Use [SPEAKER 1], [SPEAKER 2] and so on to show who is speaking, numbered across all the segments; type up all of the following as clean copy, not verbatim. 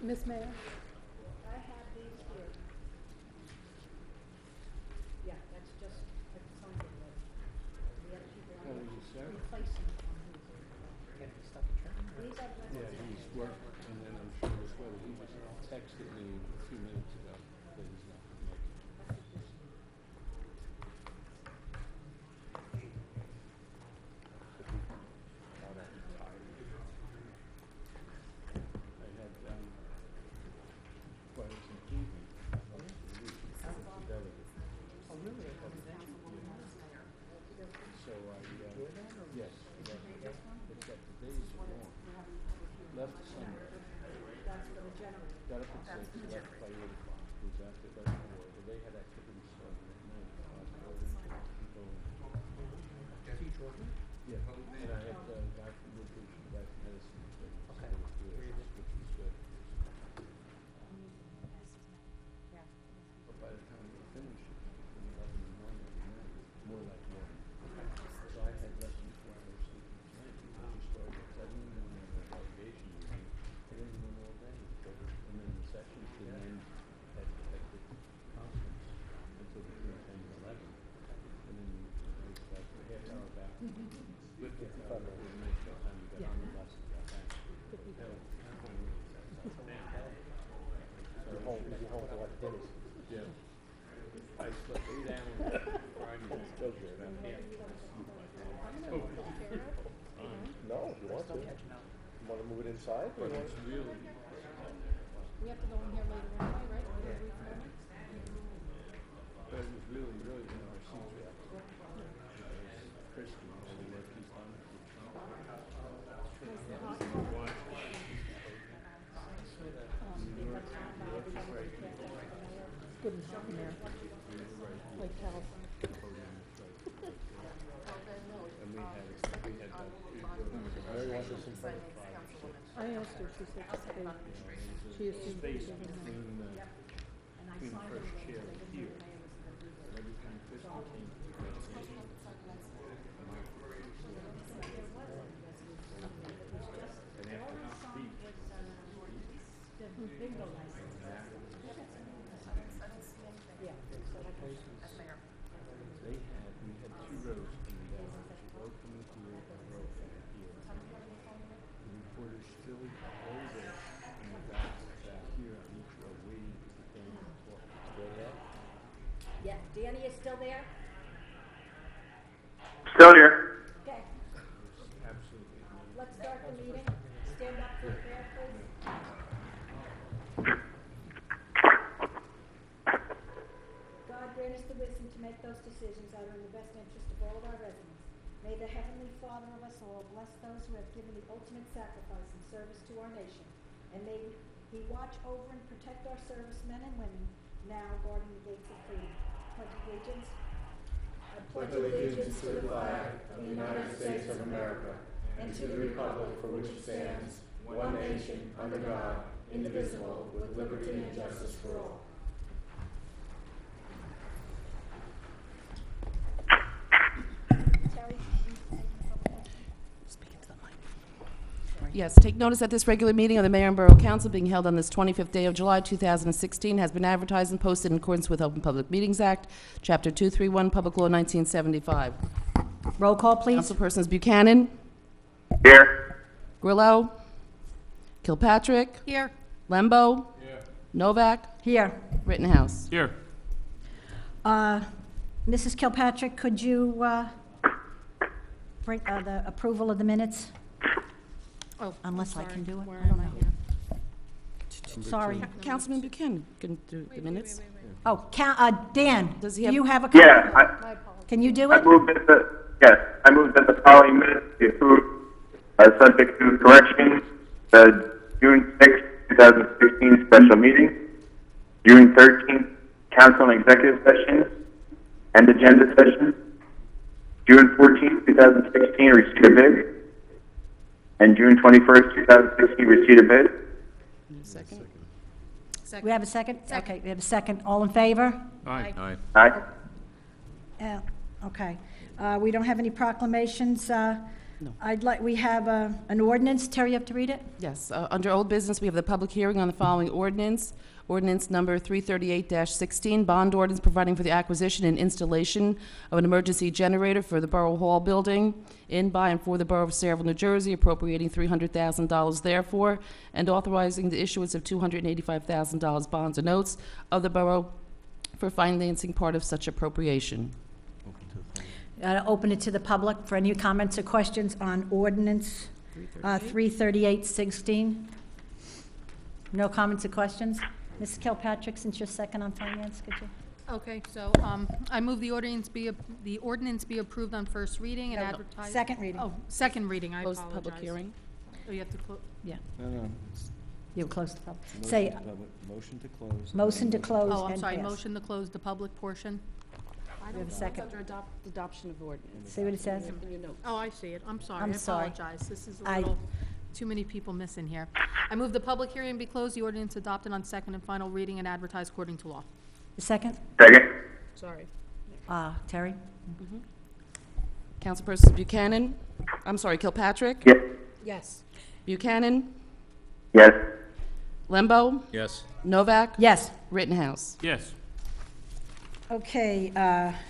[SPEAKER 1] Ms. Mayor?
[SPEAKER 2] I have these here. Yeah, that's just a sign it with. The other people are replacing on his. These are the
[SPEAKER 3] Yeah, he's working, and then I'm sure as well, he just texted me a few minutes ago that he's not going to make it. I had, quite some evening.
[SPEAKER 4] Oh, really?
[SPEAKER 3] So I, yes, except the days are long. Left Sunday. Got up at 6, left by 8 o'clock. Was after that before, but they had activities starting at 9. Yeah, and I had guy from Woodbridge and guy from Medicine. Okay. Which was good. But by the time we finished, it was 11 in the morning, more like 1. So I had less than 4 hours sleep each night because you started at 7 in the morning with delegation meeting. And then you went all day. And then the sessions didn't end at the conference until between 10 and 11. And then you was like a half hour back. With 55 minutes, by the time you got on the bus and got back.
[SPEAKER 4] You're home for like Dennis.
[SPEAKER 3] Yeah. I slept 8 hours Friday night.
[SPEAKER 4] Still good.
[SPEAKER 3] About half of my sleep.
[SPEAKER 4] No, if you want to. You want to move it inside?
[SPEAKER 3] But it's really,
[SPEAKER 1] We have to go in here later anyway, right? We're gonna read the minutes?
[SPEAKER 3] but it was really, really in our seats were because Kristen, all the work he's done with Trump.
[SPEAKER 1] Good and healthy there. Like health.
[SPEAKER 3] And we had that big
[SPEAKER 4] Mary wants us in front.
[SPEAKER 1] I asked her, she said she assumed
[SPEAKER 3] space
[SPEAKER 1] she didn't know.
[SPEAKER 3] between the first chair and here. Every time Kristen came to the presentation, and after her speech, we had 2 rows coming down, there's a row coming here and a row coming here. The reporters filled all this in the back here on each row, waiting to get down and talk. Still there?
[SPEAKER 2] Yeah, Danny is still there?
[SPEAKER 5] Still here.
[SPEAKER 2] Okay,
[SPEAKER 3] Absolutely amazing.
[SPEAKER 2] let's start the meeting. Stand up for prayer, please. God, grant us the wisdom to make those decisions that are in the best interest of all of our residents. May the Heavenly Father of us all bless those who have given the ultimate sacrifice in service to our nation. And may He watch over and protect our servicemen and women now guarding the gates of freedom. Pledge allegiance. I pledge allegiance to the flag of the United States of America and to the republic for which it stands, one nation, under God, indivisible, with liberty and justice for all.
[SPEAKER 6] Yes, take notice that this regular meeting of the Mayor and Borough Council being held on this 25th day of July 2016 has been advertised and posted in accordance with Open Public Meetings Act, Chapter 231, Public Law 1975.
[SPEAKER 2] Roll call, please.
[SPEAKER 6] Councilpersons Buchanan,
[SPEAKER 5] Here.
[SPEAKER 6] Grillo, Kilpatrick,
[SPEAKER 1] Here.
[SPEAKER 6] Lembo, Novak,
[SPEAKER 2] Here.
[SPEAKER 6] Rittenhouse.
[SPEAKER 3] Here.
[SPEAKER 2] Mrs. Kilpatrick, could you bring the approval of the minutes?
[SPEAKER 1] Oh,
[SPEAKER 2] Unless I
[SPEAKER 1] sorry.
[SPEAKER 2] can do it.
[SPEAKER 1] Where
[SPEAKER 2] I don't
[SPEAKER 1] am
[SPEAKER 2] know.
[SPEAKER 1] here?
[SPEAKER 2] Sorry.
[SPEAKER 6] Councilman Buchanan can do the minutes.
[SPEAKER 2] Oh, Dan,
[SPEAKER 6] Does
[SPEAKER 2] do
[SPEAKER 6] he have-
[SPEAKER 2] you have a?
[SPEAKER 5] Yeah,
[SPEAKER 1] My apologies.
[SPEAKER 2] Can you do
[SPEAKER 5] I
[SPEAKER 2] it?
[SPEAKER 5] moved that I moved that the following minutes be approved, subject to correction. The June 6, 2016 special meeting, June 13th council and executive session, and agenda session, June 14th, 2016 receipt of bid, and June 21st, 2016 receipt of bid.
[SPEAKER 6] Second.
[SPEAKER 2] We have a second? Okay, we have a second. All in favor?
[SPEAKER 3] Aye. Aye.
[SPEAKER 5] Aye.
[SPEAKER 2] Okay. We don't have any proclamations. We have an ordinance. Terry, you have to read it?
[SPEAKER 6] Yes, under old business, we have the public hearing on the following ordinance. Ordinance number 338-16, bond ordinance providing for the acquisition and installation of an emergency generator for the Borough Hall building in, by, and for the Borough of Saraville, New Jersey, appropriating $300,000 therefore, and authorizing the issuance of $285,000 bonds or notes of the borough for financing part of such appropriation.
[SPEAKER 2] Open it to the public for any comments or questions on ordinance 338-16. No comments or questions? Mrs. Kilpatrick, since you're second on finance, could you?
[SPEAKER 1] Okay, so, I move the ordinance be approved on first reading and
[SPEAKER 2] No,
[SPEAKER 1] advertised.
[SPEAKER 2] second reading.
[SPEAKER 1] Oh, second reading, I
[SPEAKER 6] Close
[SPEAKER 1] apologize.
[SPEAKER 6] the public hearing.
[SPEAKER 1] Oh, you have to close.
[SPEAKER 2] Yeah,
[SPEAKER 3] No.
[SPEAKER 2] you close the public. Say,
[SPEAKER 3] Motion to close.
[SPEAKER 2] motion to close
[SPEAKER 1] Oh, I'm
[SPEAKER 2] and
[SPEAKER 1] sorry,
[SPEAKER 2] pass.
[SPEAKER 1] motion to close the public portion.
[SPEAKER 2] We have a second.
[SPEAKER 6] Under adoption of ordinance.
[SPEAKER 2] See what it says?
[SPEAKER 6] In your notes.
[SPEAKER 1] Oh, I see it. I'm sorry.
[SPEAKER 2] I'm
[SPEAKER 1] I
[SPEAKER 2] sorry.
[SPEAKER 1] apologize. This is a
[SPEAKER 2] I-
[SPEAKER 1] little, too many people missing here. I move the public hearing be closed, the ordinance adopted on second and final reading and advertised according to law.
[SPEAKER 2] The second?
[SPEAKER 5] Second.
[SPEAKER 1] Sorry.
[SPEAKER 2] Terry?
[SPEAKER 6] Councilpersons Buchanan, I'm sorry, Kilpatrick,
[SPEAKER 5] Yes.
[SPEAKER 1] Yes.
[SPEAKER 6] Buchanan,
[SPEAKER 5] Yes.
[SPEAKER 6] Lembo,
[SPEAKER 7] Yes.
[SPEAKER 6] Novak,
[SPEAKER 2] Yes.
[SPEAKER 6] Rittenhouse.
[SPEAKER 7] Yes.
[SPEAKER 2] Okay,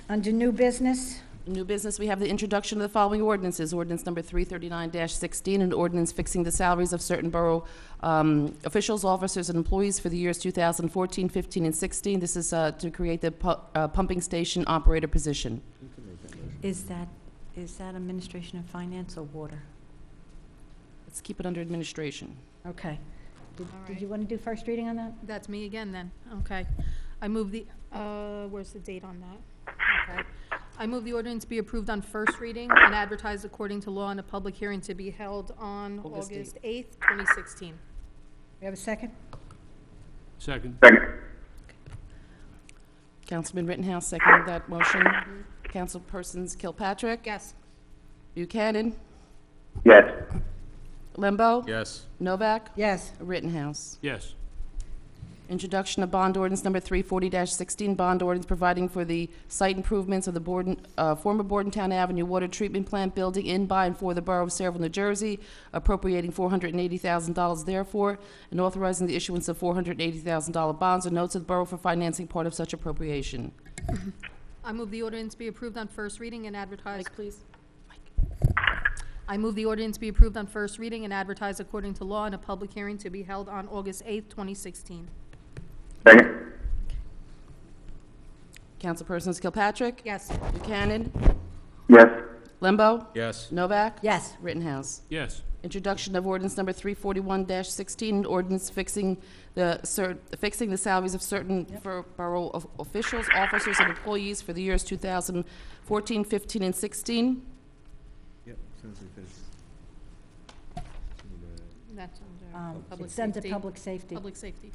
[SPEAKER 2] under new business,
[SPEAKER 6] New business, we have the introduction of the following ordinances. Ordinance number 339-16, an ordinance fixing the salaries of certain borough officials, officers, and employees for the years 2014, 15, and 16. This is to create the pumping station operator position.
[SPEAKER 2] is that administration and finance or water?
[SPEAKER 6] Let's keep it under administration.
[SPEAKER 2] Okay. Did
[SPEAKER 1] right.
[SPEAKER 2] you want to do first reading on that?
[SPEAKER 1] That's me again then. Okay. I move the, where's the date on that? Okay. I move the ordinance be approved on first reading and advertised according to law in a public hearing to be held on
[SPEAKER 6] August
[SPEAKER 1] August 8th, 2016.
[SPEAKER 2] We have a second?
[SPEAKER 7] Second.
[SPEAKER 5] Second.
[SPEAKER 6] Councilman Rittenhouse seconded that motion. Councilpersons Kilpatrick,
[SPEAKER 1] Yes.
[SPEAKER 6] Buchanan,
[SPEAKER 5] Yes.
[SPEAKER 6] Lembo,
[SPEAKER 7] Yes.
[SPEAKER 6] Novak,
[SPEAKER 2] Yes.
[SPEAKER 6] Rittenhouse.
[SPEAKER 7] Yes.
[SPEAKER 6] Introduction of bond ordinance number 340-16, bond ordinance providing for the site improvements of the former Bordentown Avenue Water Treatment Plant building in, by, and for the Borough of Saraville, New Jersey, appropriating $480,000 therefore, and authorizing the issuance of $480,000 bonds or notes of the borough for financing part of such appropriation.
[SPEAKER 1] I move the ordinance be approved on first reading and advertised.
[SPEAKER 6] Mike, please.
[SPEAKER 1] I move the ordinance be approved on first reading and advertised according to law in a public hearing to be held on August 8th, 2016.
[SPEAKER 5] Second.
[SPEAKER 6] Councilpersons Kilpatrick,
[SPEAKER 1] Yes.
[SPEAKER 6] Buchanan,
[SPEAKER 5] Yes.
[SPEAKER 6] Lembo,
[SPEAKER 7] Yes.
[SPEAKER 6] Novak,
[SPEAKER 2] Yes.
[SPEAKER 6] Rittenhouse.
[SPEAKER 7] Yes.
[SPEAKER 6] Introduction of ordinance number 341-16, ordinance fixing the salaries of certain borough officials, officers, and employees for the years 2014, 15, and 16.
[SPEAKER 3] Yep, since it is.
[SPEAKER 1] That's under public
[SPEAKER 2] It's under
[SPEAKER 1] safety.
[SPEAKER 2] public safety.
[SPEAKER 1] Public safety.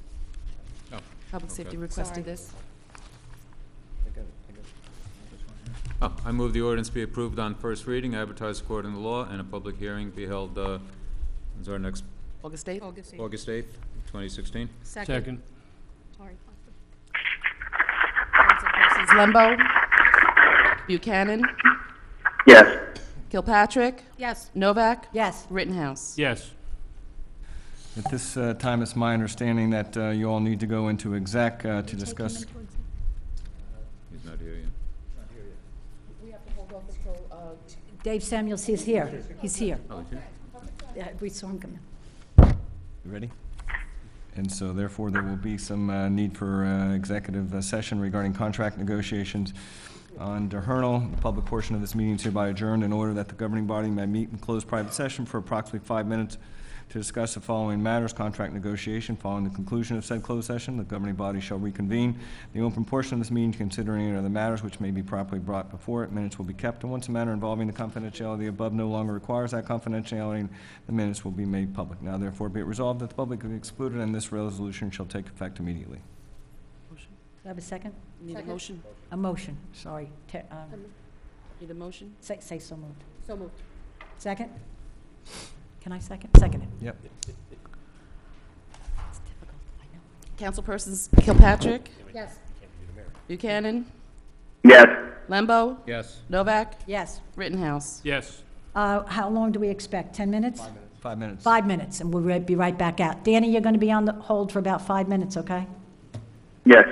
[SPEAKER 7] Oh.
[SPEAKER 6] Public
[SPEAKER 7] Okay.
[SPEAKER 6] safety requested
[SPEAKER 2] Sorry.
[SPEAKER 6] this.
[SPEAKER 7] Oh, I move the ordinance be approved on first reading, advertised according to law, and a public hearing be held, when's our next,
[SPEAKER 6] August 8th.
[SPEAKER 1] August 8th.
[SPEAKER 7] August 8th, 2016?
[SPEAKER 1] Second. Sorry.
[SPEAKER 6] Councilpersons Lembo, Buchanan,
[SPEAKER 5] Yes.
[SPEAKER 6] Kilpatrick,
[SPEAKER 1] Yes.
[SPEAKER 6] Novak,
[SPEAKER 2] Yes.
[SPEAKER 6] Rittenhouse.
[SPEAKER 7] Yes.
[SPEAKER 8] At this time, it's my understanding that you all need to go into exec to discuss.
[SPEAKER 7] He's not here yet.
[SPEAKER 6] We have to hold off until,
[SPEAKER 2] Dave Samuels, he's here. He's here.
[SPEAKER 7] Oh, he's here?
[SPEAKER 2] Yeah, we saw him come in.
[SPEAKER 8] You ready? And so therefore, there will be some need for executive session regarding contract negotiations on Hernal. The public portion of this meeting is hereby adjourned in order that the governing body may meet in closed private session for approximately 5 minutes to discuss the following matters: contract negotiation. Following the conclusion of said closed session, the governing body shall reconvene the open portion of this meeting to consider any other matters which may be properly brought before it. Minutes will be kept, and once a matter involving the confidentiality above no longer requires that confidentiality, the minutes will be made public. Now therefore be it resolved that the public is excluded, and this resolution shall take effect immediately.
[SPEAKER 2] Do I have a second?
[SPEAKER 6] Need a motion?
[SPEAKER 2] A motion, sorry.
[SPEAKER 6] Need a motion?
[SPEAKER 2] Say so moved.
[SPEAKER 1] So moved.
[SPEAKER 2] Second? Can I second? Second it.
[SPEAKER 8] Yep.
[SPEAKER 2] It's difficult, I know.
[SPEAKER 6] Councilpersons Kilpatrick,
[SPEAKER 1] Yes.
[SPEAKER 6] Buchanan,
[SPEAKER 5] Yes.
[SPEAKER 6] Lembo,
[SPEAKER 7] Yes.
[SPEAKER 6] Novak,
[SPEAKER 2] Yes.
[SPEAKER 6] Rittenhouse.
[SPEAKER 7] Yes.
[SPEAKER 2] How long do we expect? 10 minutes?
[SPEAKER 8] 5 minutes.
[SPEAKER 2] 5 minutes, and we'll be right back out. Danny, you're going to be on the hold for about 5 minutes, okay?
[SPEAKER 5] Yes.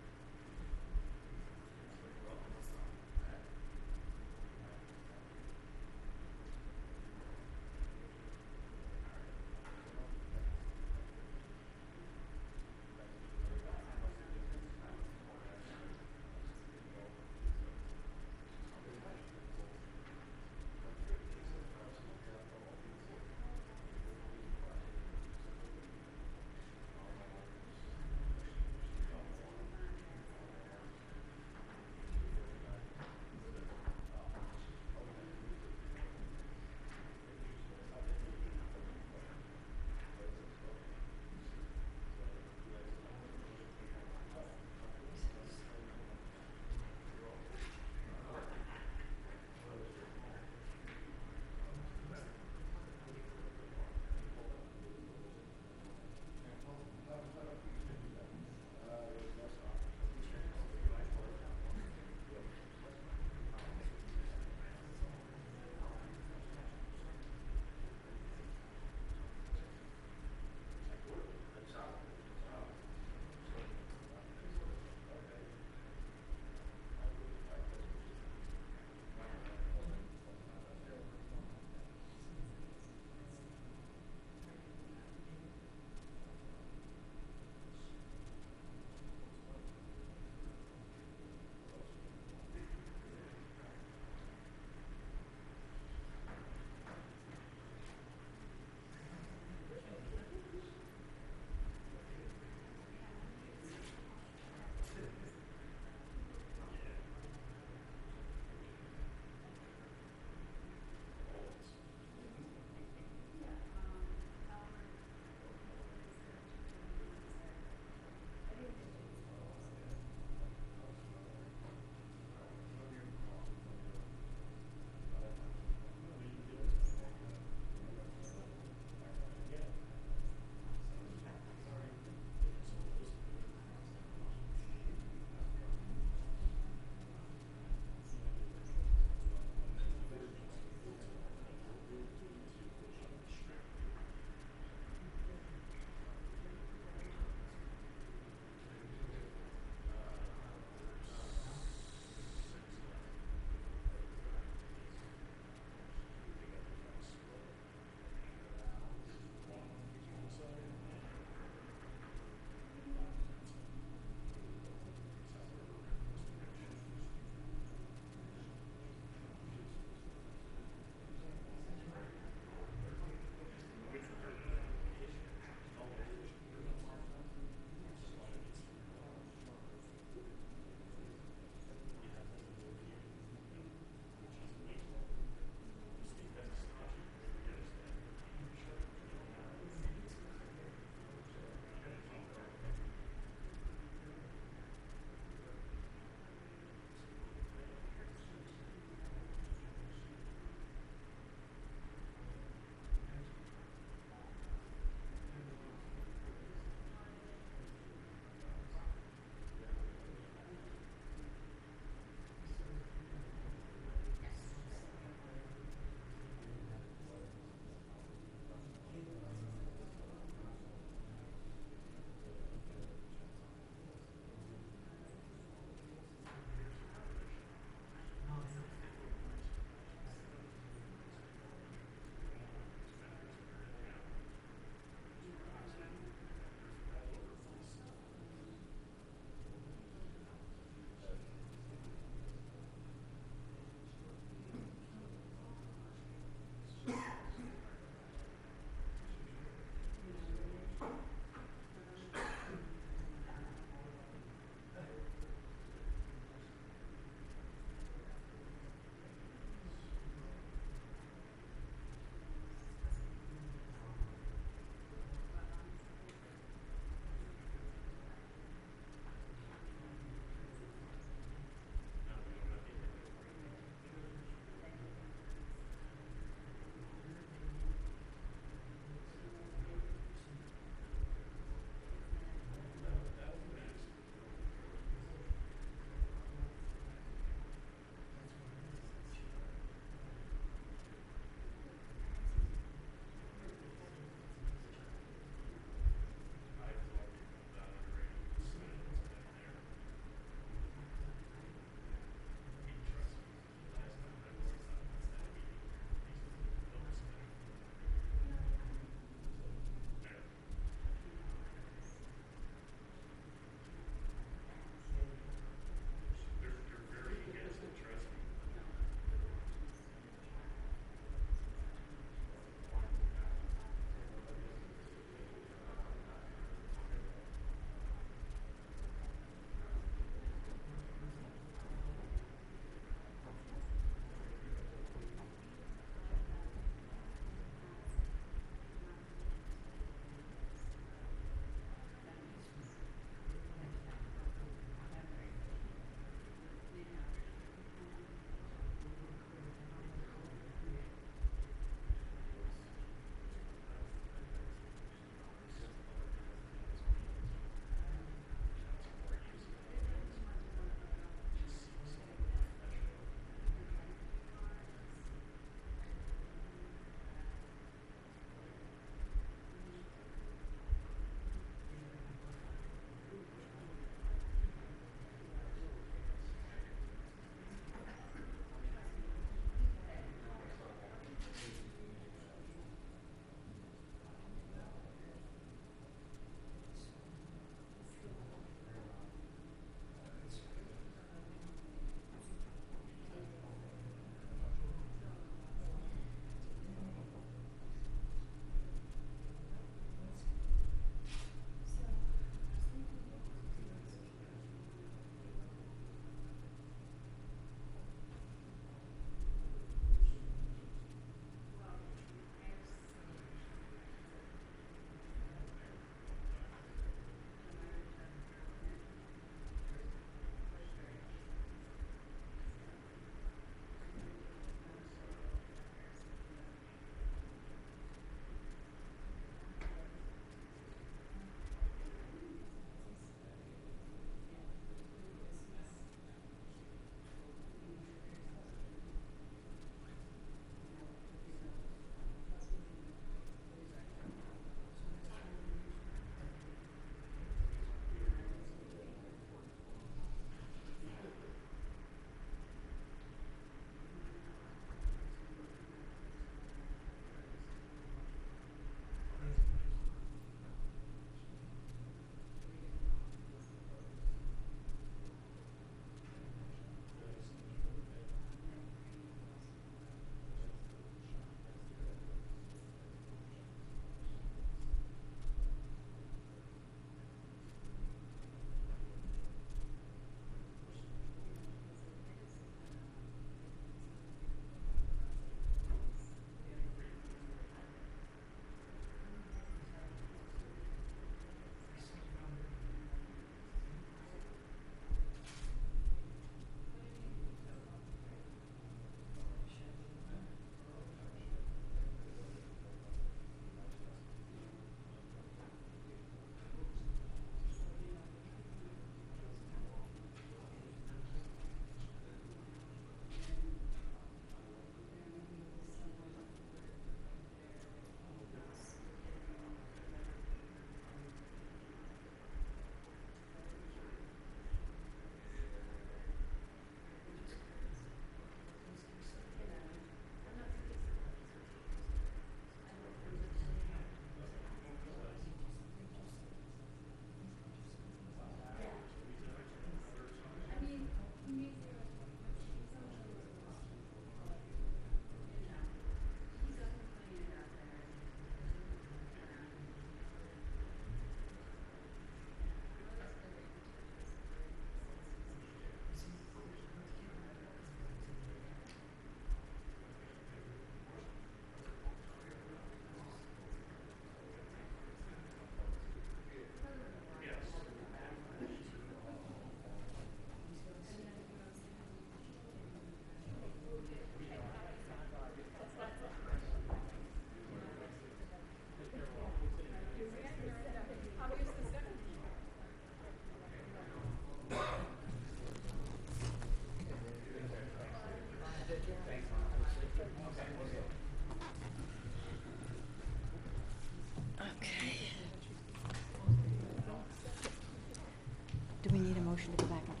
[SPEAKER 2] Do we need a motion to go back into?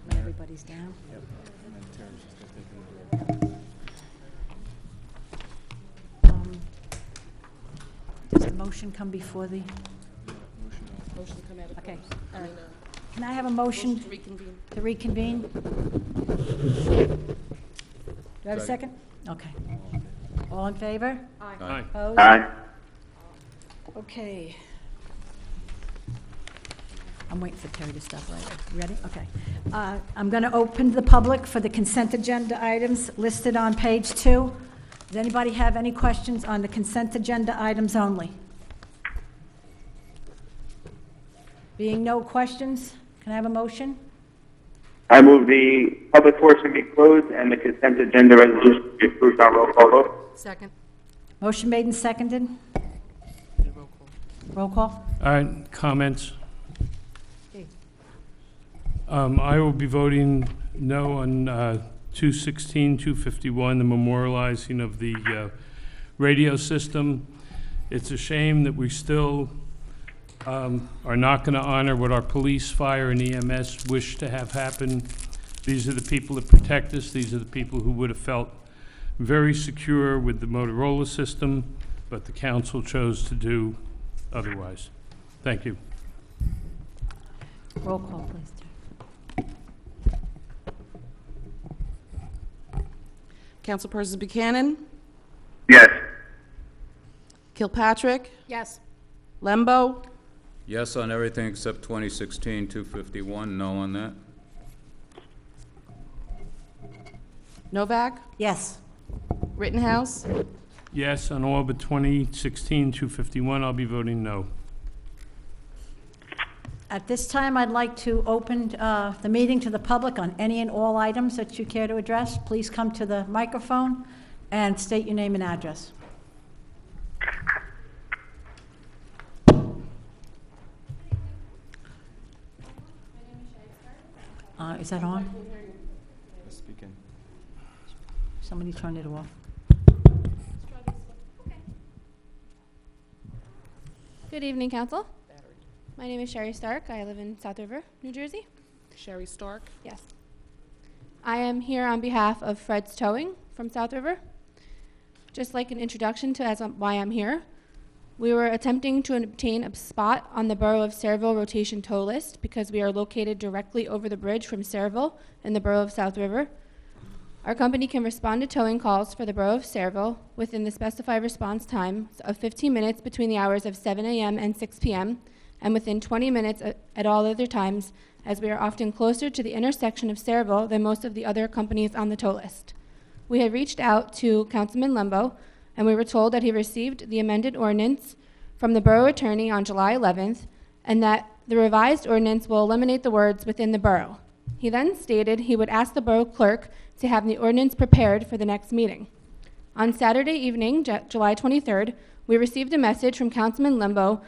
[SPEAKER 2] When everybody's down? Does the motion come before the,
[SPEAKER 6] Motion to come out of
[SPEAKER 2] okay.
[SPEAKER 6] closed.
[SPEAKER 2] Can I have a motion
[SPEAKER 6] To reconvene.
[SPEAKER 2] to reconvene? Do I have a second? Okay. All in favor?
[SPEAKER 7] Aye.
[SPEAKER 2] Opposed?
[SPEAKER 5] Aye.
[SPEAKER 2] Okay. I'm waiting for Terry to stop right. You ready? Okay. I'm going to open the public for the consent agenda items listed on page 2. Does anybody have any questions on the consent agenda items only? Being no questions, can I have a motion?
[SPEAKER 5] I move the public portion be closed and the consent agenda resolution be approved on roll call vote.
[SPEAKER 1] Second.
[SPEAKER 2] Motion made and seconded. Roll call.
[SPEAKER 9] All right, comments?
[SPEAKER 2] Okay.
[SPEAKER 9] I will be voting no on 216, 251, the memorializing of the radio system. It's a shame that we still are not going to honor what our police, fire, and EMS wish to have happen. These are the people that protect us. These are the people who would have felt very secure with the Motorola system, but the council chose to do otherwise. Thank you.
[SPEAKER 2] Roll call, please.
[SPEAKER 6] Councilperson Buchanan,
[SPEAKER 5] Yes.
[SPEAKER 6] Kilpatrick,
[SPEAKER 1] Yes.
[SPEAKER 6] Lembo,
[SPEAKER 7] Yes on everything except 2016-251, no on that.
[SPEAKER 6] Novak,
[SPEAKER 2] Yes.
[SPEAKER 6] Rittenhouse,
[SPEAKER 9] Yes, on all but 2016, 251, I'll be voting no.
[SPEAKER 2] At this time, I'd like to open the meeting to the public on any and all items that you care to address. Please come to the microphone and state your name and address. Is that on?
[SPEAKER 8] Speaking.
[SPEAKER 2] Somebody turn it off.
[SPEAKER 10] Good evening, Council. My name is Sherry Stark. I live in South River, New Jersey.
[SPEAKER 6] Sherry Stark.
[SPEAKER 10] Yes. I am here on behalf of Fred's Towing from South River. Just like an introduction to why I'm here, we were attempting to obtain a spot on the Borough of Sayreville rotation tow list because we are located directly over the bridge from Sayreville in the Borough of South River. Our company can respond to towing calls for the Borough of Sayreville within the specified response time of 15 minutes between the hours of 7 a.m. and 6 p.m., and within 20 minutes at all other times, as we are often closer to the intersection of Sayreville than most of the other companies on the tow list. We had reached out to Councilman Lembo, and we were told that he received the amended ordinance from the borough attorney on July 11th, and that the revised ordinance will eliminate the words "within the borough." He then stated he would ask the borough clerk to have the ordinance prepared for the next meeting. On Saturday evening, July 23rd, we received a message from Councilman Lembo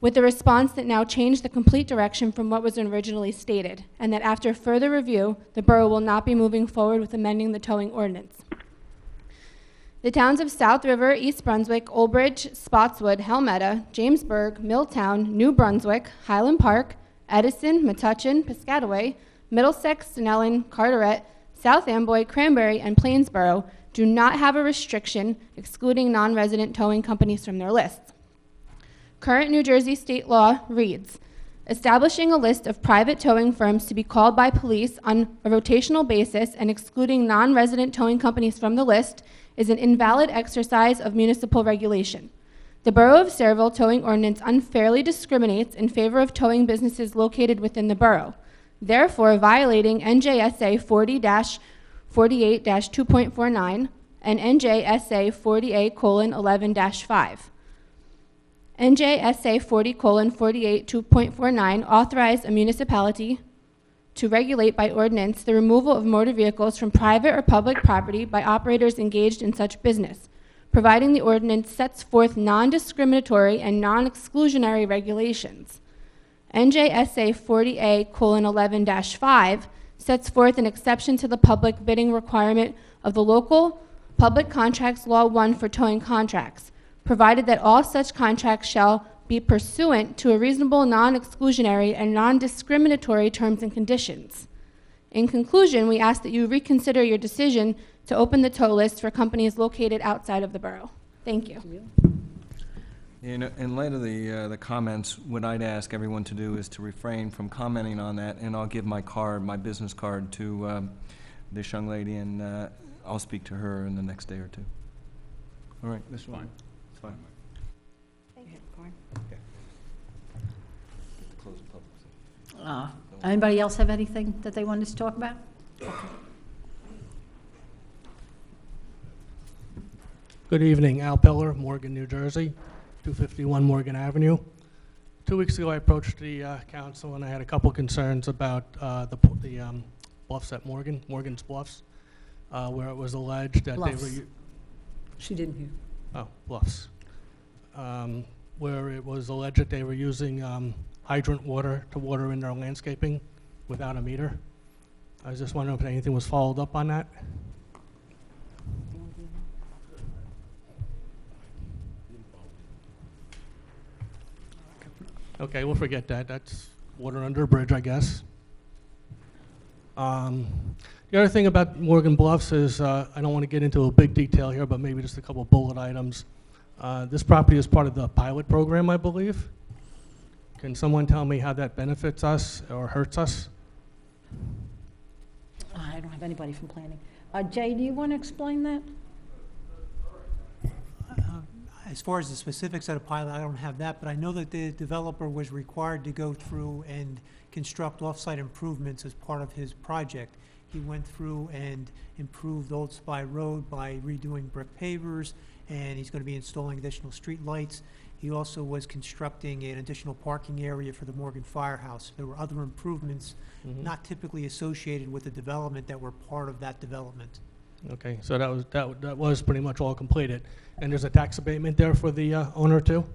[SPEAKER 10] with a response that now changed the complete direction from what was originally stated, and that after further review, the borough will not be moving forward with amending the towing ordinance. The towns of South River, East Brunswick, Old Bridge, Spotswood, Helmetta, Jamesburg, Milltown, New Brunswick, Highland Park, Edison, Metuchen, Piscataway, Middlesex, Snellen, Carteret, South Amboy, Cranberry, and Plainsboro do not have a restriction excluding non-resident towing companies from their lists. Current New Jersey state law reads, establishing a list of private towing firms to be called by police on a rotational basis and excluding non-resident towing companies from the list is an invalid exercise of municipal regulation. The Borough of Sayreville towing ordinance unfairly discriminates in favor of towing businesses located within the borough, therefore violating NJSA 40-48-2.49 and NJSA 40A:11-5. NJSA 40:48-2.49 authorize a municipality to regulate by ordinance the removal of motor vehicles from private or public property by operators engaged in such business, providing the ordinance sets forth non-discriminatory and non-exclusionary regulations. NJSA 40A:11-5 sets forth an exception to the public bidding requirement of the local Public Contracts Law 1 for towing contracts, provided that all such contracts shall be pursuant to a reasonable, non-exclusionary, and non-discriminatory terms and conditions. In conclusion, we ask that you reconsider your decision to open the tow list for companies located outside of the borough. Thank you.
[SPEAKER 8] In light of the comments, what I'd ask everyone to do is to refrain from commenting on that, and I'll give my card, my business card, to this young lady, and I'll speak to her in the next day or two. All right, Mr. Fine. It's fine. Okay. Close the public session.
[SPEAKER 2] Anybody else have anything that they wanted to talk about?
[SPEAKER 11] Good evening, Al Piller, Morgan, New Jersey, 251 Morgan Avenue. 2 weeks ago, I approached the council and I had a couple concerns about the bluffs at Morgan's Bluffs, where it was alleged that
[SPEAKER 2] Bluffs.
[SPEAKER 11] they were...
[SPEAKER 2] She didn't hear.
[SPEAKER 11] Oh, Bluffs. Where it was alleged that they were using hydrant water to water in their landscaping without a meter. I was just wondering if anything was followed up on that. Okay, we'll forget that. That's water under a bridge, I guess. The other thing about Morgan Bluffs is, I don't want to get into a big detail here, but maybe just a couple bullet items. This property is part of the pilot program, I believe. Can someone tell me how that benefits us or hurts us?
[SPEAKER 2] I don't have anybody from planning. Jay, do you want to explain that?
[SPEAKER 12] As far as the specifics of the pilot, I don't have that, but I know that the developer was required to go through and construct off-site improvements as part of his project. He went through and improved Old Spy Road by redoing brick pavers, and he's going to be installing additional street lights. He also was constructing an additional parking area for the Morgan Firehouse. There were other improvements not typically associated with the development that were part of that development.
[SPEAKER 11] Okay, so that was pretty much all completed. And there's a tax abatement there for the owner too?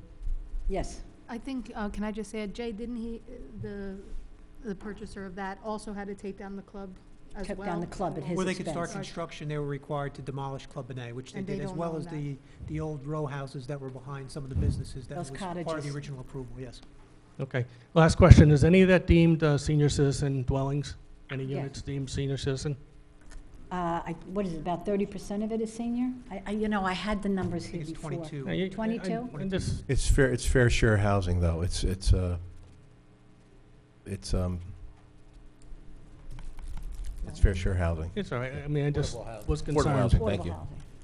[SPEAKER 2] Yes.
[SPEAKER 1] I think, can I just add, Jay, didn't he, the purchaser of that also had to take down the club as well?
[SPEAKER 2] Took down the club at his
[SPEAKER 12] Before they could start
[SPEAKER 2] expense.
[SPEAKER 12] construction, they were required to demolish Club Benet, which they
[SPEAKER 1] And they
[SPEAKER 12] did, as
[SPEAKER 1] don't
[SPEAKER 12] well
[SPEAKER 1] own
[SPEAKER 12] as
[SPEAKER 1] that.
[SPEAKER 12] the old row houses that were behind some of the businesses. That
[SPEAKER 2] Those
[SPEAKER 12] was part of the
[SPEAKER 2] cottages.
[SPEAKER 12] original approval, yes.
[SPEAKER 11] Okay. Last question, is any of that deemed senior citizen dwellings? Any
[SPEAKER 2] Yes.
[SPEAKER 11] units deemed senior citizen?
[SPEAKER 2] What is it, about 30% of it is senior? I had the numbers
[SPEAKER 12] I
[SPEAKER 2] here
[SPEAKER 12] think it's
[SPEAKER 2] before.
[SPEAKER 12] 22.
[SPEAKER 11] Now, you-
[SPEAKER 2] 22?
[SPEAKER 11] and this-
[SPEAKER 4] It's fair share housing, though. It's fair share housing.
[SPEAKER 11] It's all right. I mean, I just was
[SPEAKER 4] Affordable
[SPEAKER 11] concerned.
[SPEAKER 4] housing. Thank you.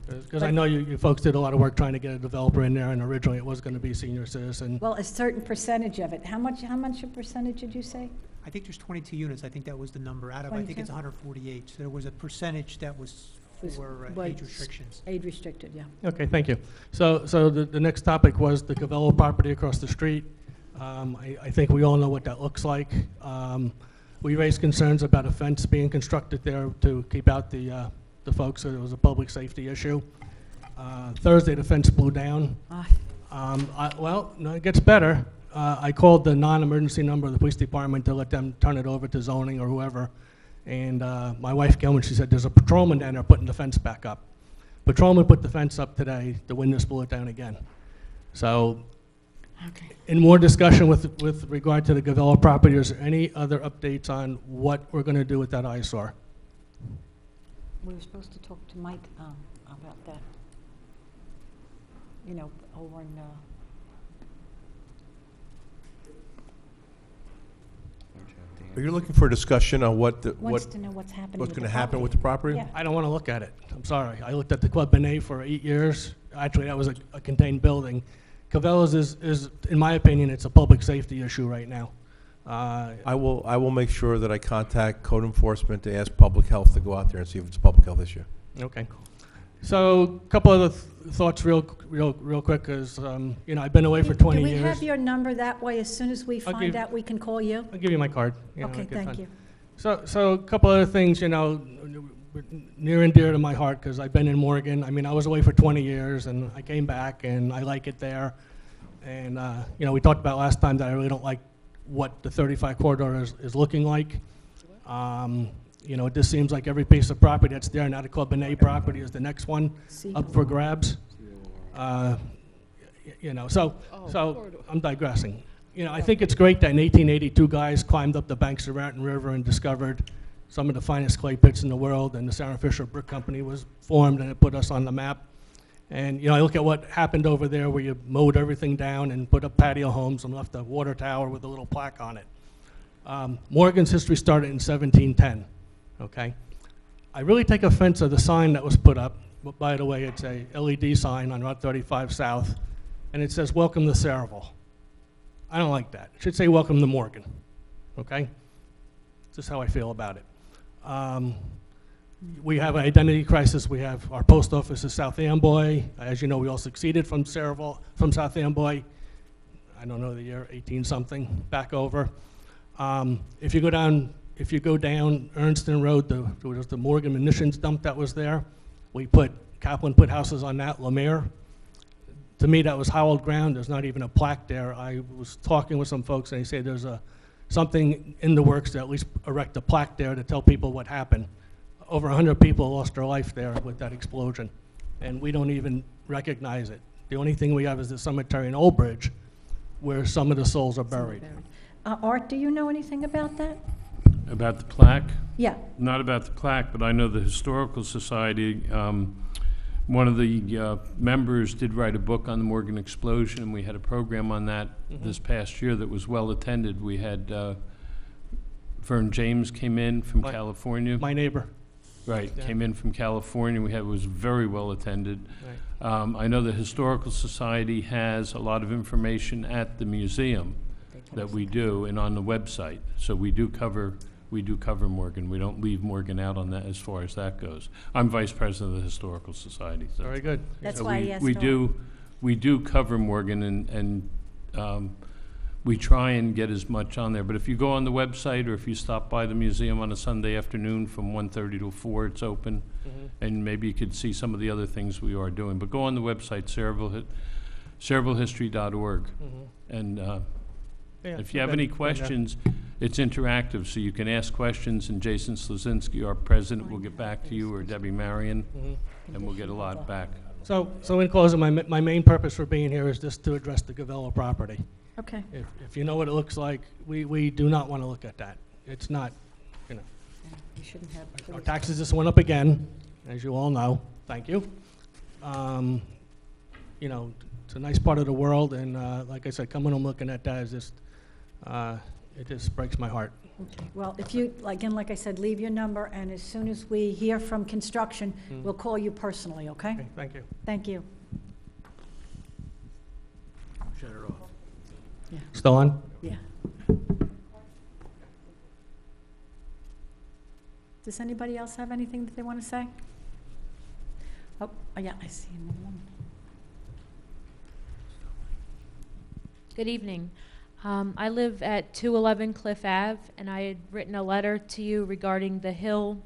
[SPEAKER 11] Because I know you folks did a lot of work trying to get a developer in there, and originally it was going to be senior citizen.
[SPEAKER 2] Well, a certain percentage of it. How much a percentage did you say?
[SPEAKER 12] I think there's 22 units. I think that was the number out of, I think
[SPEAKER 2] 22?
[SPEAKER 12] it's 148. So there was a percentage that was
[SPEAKER 2] Was-
[SPEAKER 12] for
[SPEAKER 2] was
[SPEAKER 12] age restrictions.
[SPEAKER 2] Age restricted, yeah.
[SPEAKER 11] Okay, thank you. So the next topic was the Cavello property across the street. I think we all know what that looks like. We raised concerns about a fence being constructed there to keep out the folks, so it was a public safety issue. Thursday, the fence blew down. Well, no, it gets better. I called the non-emergency number of the police department to let them turn it over to zoning or whoever. And my wife came and she said, there's a patrolman down there putting the fence back up. Patrolman put the fence up today. The wind just blew it down again. So in more discussion with regard to the Gavello property, is there any other updates on what we're going to do with that eyesore?
[SPEAKER 2] We were supposed to talk to Mike about that. Over in,
[SPEAKER 4] Are you looking for a discussion on
[SPEAKER 2] wants to know what's happening with
[SPEAKER 4] what's
[SPEAKER 2] the
[SPEAKER 4] going to happen
[SPEAKER 2] property.
[SPEAKER 4] with the property?
[SPEAKER 2] Yeah.
[SPEAKER 11] I don't want to look at it. I'm sorry. I looked at the Club Benet for 8 years. Actually, that was a contained building. Cavello's is, in my opinion, it's a public safety issue right now.
[SPEAKER 4] I will make sure that I contact code enforcement to ask public health to go out there and see if it's a public health issue.
[SPEAKER 11] Okay. So a couple other thoughts real quick, because, I've been away for 20
[SPEAKER 2] Do
[SPEAKER 11] years.
[SPEAKER 2] we have your number that way? As soon as we
[SPEAKER 11] I'll
[SPEAKER 2] find
[SPEAKER 11] give-
[SPEAKER 2] out, we can call you?
[SPEAKER 11] I'll give you my card.
[SPEAKER 2] Okay,
[SPEAKER 11] okay,
[SPEAKER 2] thank
[SPEAKER 11] fine.
[SPEAKER 2] you.
[SPEAKER 11] So a couple other things, near and dear to my heart, because I've been in Morgan. I mean, I was away for 20 years, and I came back, and I like it there. And, we talked about last time that I really don't like what the 35 corridor is looking like. You know, it just seems like every piece of property that's there, now the Club B'nai property is the next one up for grabs. You know, so I'm digressing. You know, I think it's great that in 1882 guys climbed up the banks of the Raritan River and discovered some of the finest clay pits in the world, and the Sarah Fisher Brick Company was formed, and it put us on the map. And, you know, I look at what happened over there where you mowed everything down and put up patio homes and left a water tower with a little plaque on it. Morgan's history started in 1710, okay? I really take offense at the sign that was put up. But by the way, it's a LED sign on Route 35 South, and it says, "Welcome to Saraville." I don't like that. It should say, "Welcome to Morgan," okay? Just how I feel about it. We have an identity crisis. We have our post office is South Amboy. As you know, we all succeeded from Saraville, from South Amboy. I don't know the year, 18-something, back over. If you go down Ernston Road, there was the Morgan munitions dump that was there. Kaplan put houses on that, Lemire. To me, that was hallowed ground. There's not even a plaque there. I was talking with some folks, and they say there's something in the works to at least erect a plaque there to tell people what happened. Over 100 people lost their life there with that explosion, and we don't even recognize it. The only thing we have is the cemetery in Old Bridge, where some of the souls are buried.
[SPEAKER 2] Art, do you know anything about that?
[SPEAKER 9] About the plaque?
[SPEAKER 2] Yeah.
[SPEAKER 9] Not about the plaque, but I know the Historical Society, one of the members did write a book on the Morgan explosion, and we had a program on that this past year that was well attended. We had Vern James came in from California.
[SPEAKER 11] My neighbor.
[SPEAKER 9] Right,
[SPEAKER 11] Yeah.
[SPEAKER 9] came in from California. It was very well attended.
[SPEAKER 11] Right.
[SPEAKER 9] I know the Historical Society has a lot of information at the museum that we do, and on the website. So we do cover Morgan. We don't leave Morgan out on that as far as that goes. I'm vice president of the Historical Society. So
[SPEAKER 11] Very good.
[SPEAKER 2] That's
[SPEAKER 9] so
[SPEAKER 2] why
[SPEAKER 9] we,
[SPEAKER 2] I asked
[SPEAKER 9] we
[SPEAKER 2] Art.
[SPEAKER 9] do we do cover Morgan, and we try and get as much on there. But if you go on the website, or if you stop by the museum on a Sunday afternoon from 1:30 to 4, it's open, and maybe you could see some of the other things we are doing. But go on the website, SaravilleHistory.org, and
[SPEAKER 11] Yeah,
[SPEAKER 9] if you have
[SPEAKER 11] okay.
[SPEAKER 9] any questions, it's interactive, so you can ask questions, and Jason Slazinski, our president, will get back to you, or Debbie Marion, and we'll get a lot back.
[SPEAKER 11] So in closing, my main purpose for being here is just to address the Gavello property.
[SPEAKER 2] Okay.
[SPEAKER 11] If you know what it looks like, we do not want to look at that. It's not, you know.
[SPEAKER 2] You shouldn't have.
[SPEAKER 11] Our taxes just went up again, as you all know. Thank you. You know, it's a nice part of the world, and like I said, coming home looking at that is just, it just breaks my heart.
[SPEAKER 2] Okay. Well, if you, again, like I said, leave your number, and as soon as we hear from construction, we'll call you personally, okay?
[SPEAKER 11] Okay, thank you.
[SPEAKER 2] Thank you.
[SPEAKER 3] Shut it off.
[SPEAKER 11] Still on?
[SPEAKER 2] Yeah. Does anybody else have anything that they want to say? Oh, yeah, I see another one.
[SPEAKER 13] Good evening. I live at 211 Cliff Ave, and I had written a letter to you regarding the hill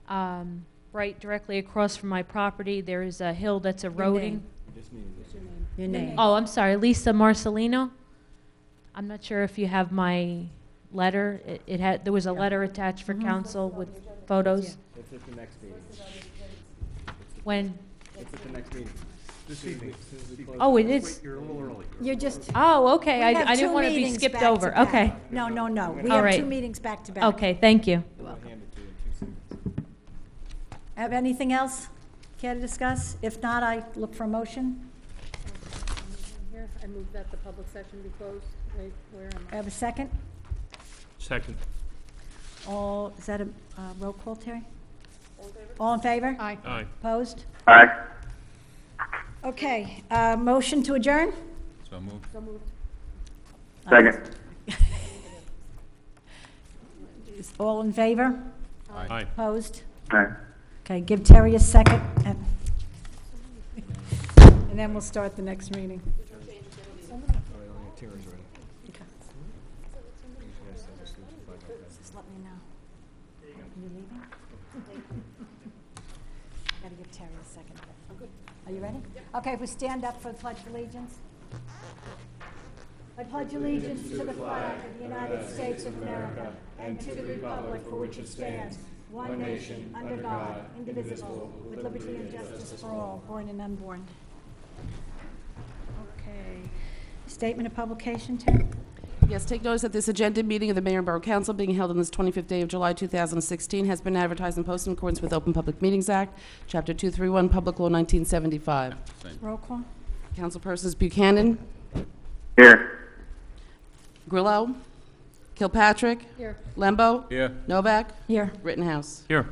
[SPEAKER 13] right directly across from my property. There is a hill that's eroding.
[SPEAKER 2] Your name.
[SPEAKER 13] Oh, I'm sorry, Lisa Marcelino. I'm not sure if you have my letter. There was a letter attached for council with photos.
[SPEAKER 8] It's at the next meeting.
[SPEAKER 13] When?
[SPEAKER 8] It's at the next meeting. This evening.
[SPEAKER 13] Oh, it is.
[SPEAKER 3] You're a little early.
[SPEAKER 2] You're just.
[SPEAKER 13] Oh, okay.
[SPEAKER 2] We have
[SPEAKER 13] I didn't
[SPEAKER 2] two
[SPEAKER 13] want to be
[SPEAKER 2] meetings
[SPEAKER 13] skipped
[SPEAKER 2] back to
[SPEAKER 13] over.
[SPEAKER 2] back.
[SPEAKER 13] Okay.
[SPEAKER 2] No. We
[SPEAKER 13] All
[SPEAKER 2] have
[SPEAKER 13] right.
[SPEAKER 2] 2 meetings back to back.
[SPEAKER 13] Okay, thank you.
[SPEAKER 2] Have anything else care to discuss? If not, I look for a motion.
[SPEAKER 1] Here, I move that the public session be closed. Wait, where am
[SPEAKER 2] I have a second.
[SPEAKER 9] Second.
[SPEAKER 2] Is that a roll call, Terry? All in favor?
[SPEAKER 1] Aye.
[SPEAKER 9] Aye.
[SPEAKER 2] Opposed?
[SPEAKER 5] Aye.
[SPEAKER 2] Okay, motion to adjourn?
[SPEAKER 7] So moved.
[SPEAKER 1] So moved.
[SPEAKER 5] Second.
[SPEAKER 2] Is all in favor?
[SPEAKER 9] Aye.
[SPEAKER 2] Opposed?
[SPEAKER 5] Aye.
[SPEAKER 2] Okay, give Terry a second, and then we'll start the next meeting. Just let me know. Are you leaving? Gotta give Terry a second. Are you ready? Okay, if we stand up for the Pledge of Allegiance. I pledge allegiance to the flag of the United States of America and to the republic for which it stands, one nation, under God, indivisible, with liberty and justice for all, born and unborn. Okay. Statement of publication, Terry?
[SPEAKER 6] Yes, take notice that this agenda meeting of the Mayor and Borough Council being held on this 25th day of July 2016 has been advertised and posted in accordance with Open Public Meetings Act, Chapter 231, Public Law 1975.
[SPEAKER 2] Roll call.
[SPEAKER 6] Councilpersons Buchanan,
[SPEAKER 5] Here.
[SPEAKER 6] Grillo, Kilpatrick,
[SPEAKER 1] Here.
[SPEAKER 6] Lembo,
[SPEAKER 7] Here.
[SPEAKER 6] Novak,
[SPEAKER 2] Here.
[SPEAKER 6] Rittenhouse.
[SPEAKER 9] Here.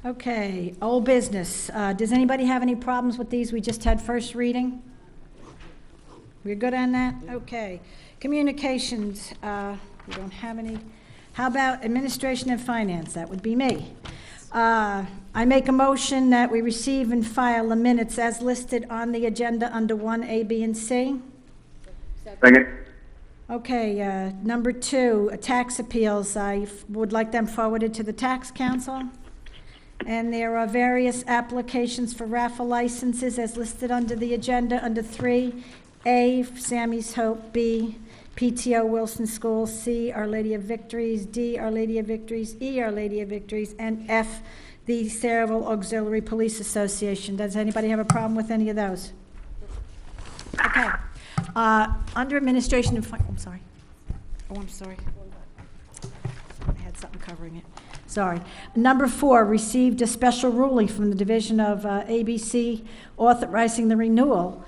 [SPEAKER 2] Okay, old business. Does anybody have any problems with these? We just had first reading. We're good on that? Okay. Communications, we don't have any. How about administration and finance? That would be me. I make a motion that we receive and file the minutes as listed on the agenda under 1A, B, and C.
[SPEAKER 5] Second.
[SPEAKER 2] Okay, number 2, tax appeals. I would like them forwarded to the tax council. And there are various applications for raffle licenses as listed under the agenda under 3A, Sammy's Hope, B, PTO Wilson School, C, Our Lady of Victories, D, Our Lady of Victories, E, Our Lady of Victories, and F, the Saraville Auxiliary Police Association. Does anybody have a problem with any of those? Okay. Under administration and I'm sorry. Oh, I'm sorry. I had something covering it. Sorry. Number 4, received a special ruling from the Division of ABC authorizing the renewal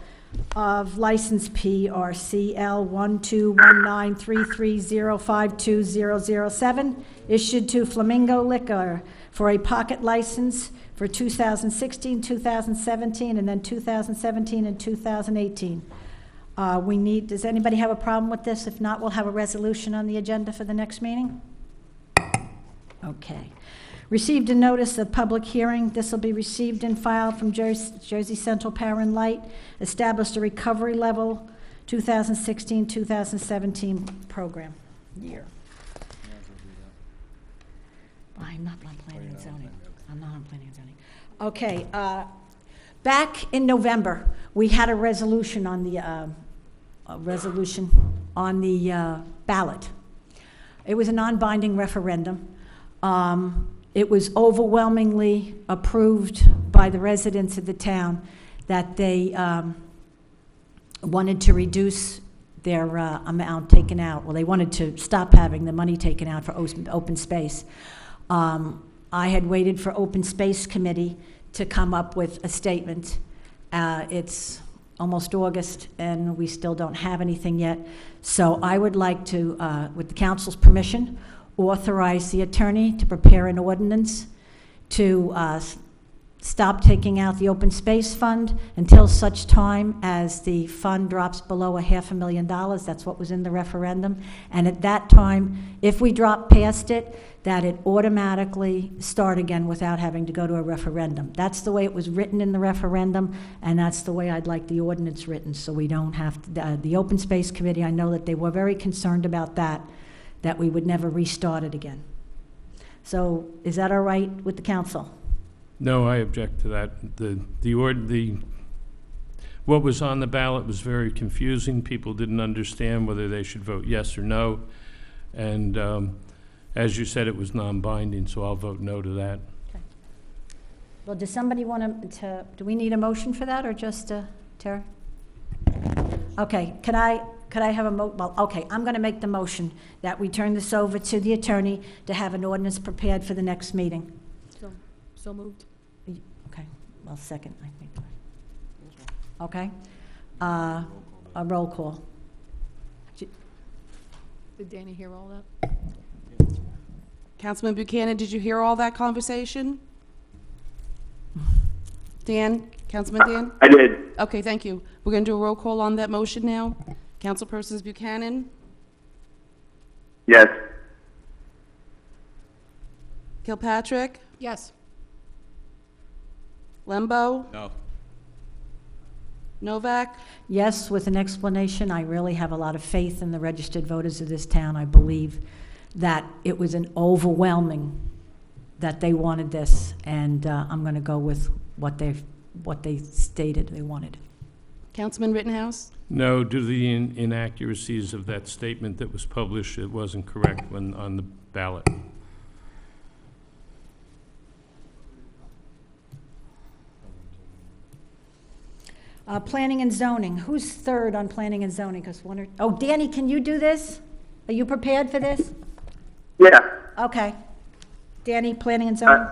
[SPEAKER 2] of license PRCL 1219330520007, issued to Flamingo Liquor for a pocket license for 2016, 2017, and then 2017 and 2018. Does anybody have a problem with this? If not, we'll have a resolution on the agenda for the next meeting. Okay. Received a notice of public hearing. This will be received and filed from Jersey Central Power and Light. Established a recovery level 2016-2017 program year. I'm not on planning and zoning. I'm not on planning and zoning. Okay. Back in November, we had a resolution on the ballot. It was a non-binding referendum. It was overwhelmingly approved by the residents of the town that they wanted to reduce their amount taken out. Well, they wanted to stop having the money taken out for open space. I had waited for Open Space Committee to come up with a statement. It's almost August, and we still don't have anything yet. So I would like to, with the council's permission, authorize the attorney to prepare an ordinance to stop taking out the open space fund until such time as the fund drops below $500,000. That's what was in the referendum. And at that time, if we drop past it, that it automatically start again without having to go to a referendum. That's the way it was written in the referendum, and that's the way I'd like the ordinance written, so we don't have to, the Open Space Committee, I know that they were very concerned about that we would never restart it again. So is that all right with the council?
[SPEAKER 9] No, I object to that. What was on the ballot was very confusing. People didn't understand whether they should vote yes or no. And as you said, it was non-binding, so I'll vote no to that.
[SPEAKER 2] Okay. Well, does somebody want to, do we need a motion for that, or just, Tara? Okay, could I have a well, okay, I'm going to make the motion that we turn this over to the attorney to have an ordinance prepared for the next meeting.
[SPEAKER 1] So moved.
[SPEAKER 2] Okay, well, second, I think. Okay, a roll call.
[SPEAKER 1] Did Danny hear all that?
[SPEAKER 6] Councilman Buchanan, did you hear all that conversation? Dan, Councilman Dan?
[SPEAKER 5] I did.
[SPEAKER 6] Okay, thank you. We're going to do a roll call on that motion now. Councilpersons Buchanan,
[SPEAKER 5] Yes.
[SPEAKER 6] Kilpatrick,
[SPEAKER 1] Yes.
[SPEAKER 6] Lembo,
[SPEAKER 7] No.
[SPEAKER 6] Novak,
[SPEAKER 2] Yes, with an explanation. I really have a lot of faith in the registered voters of this town. I believe that it was an overwhelming that they wanted this, and I'm going to go with what they stated they wanted.
[SPEAKER 6] Councilman Rittenhouse?
[SPEAKER 9] No, due to the inaccuracies of that statement that was published, it wasn't correct when on the ballot.
[SPEAKER 2] Planning and zoning, who's third on planning and zoning? Because oh, Danny, can you do this? Are you prepared for this?
[SPEAKER 5] Yeah.
[SPEAKER 2] Okay. Danny, planning and zoning?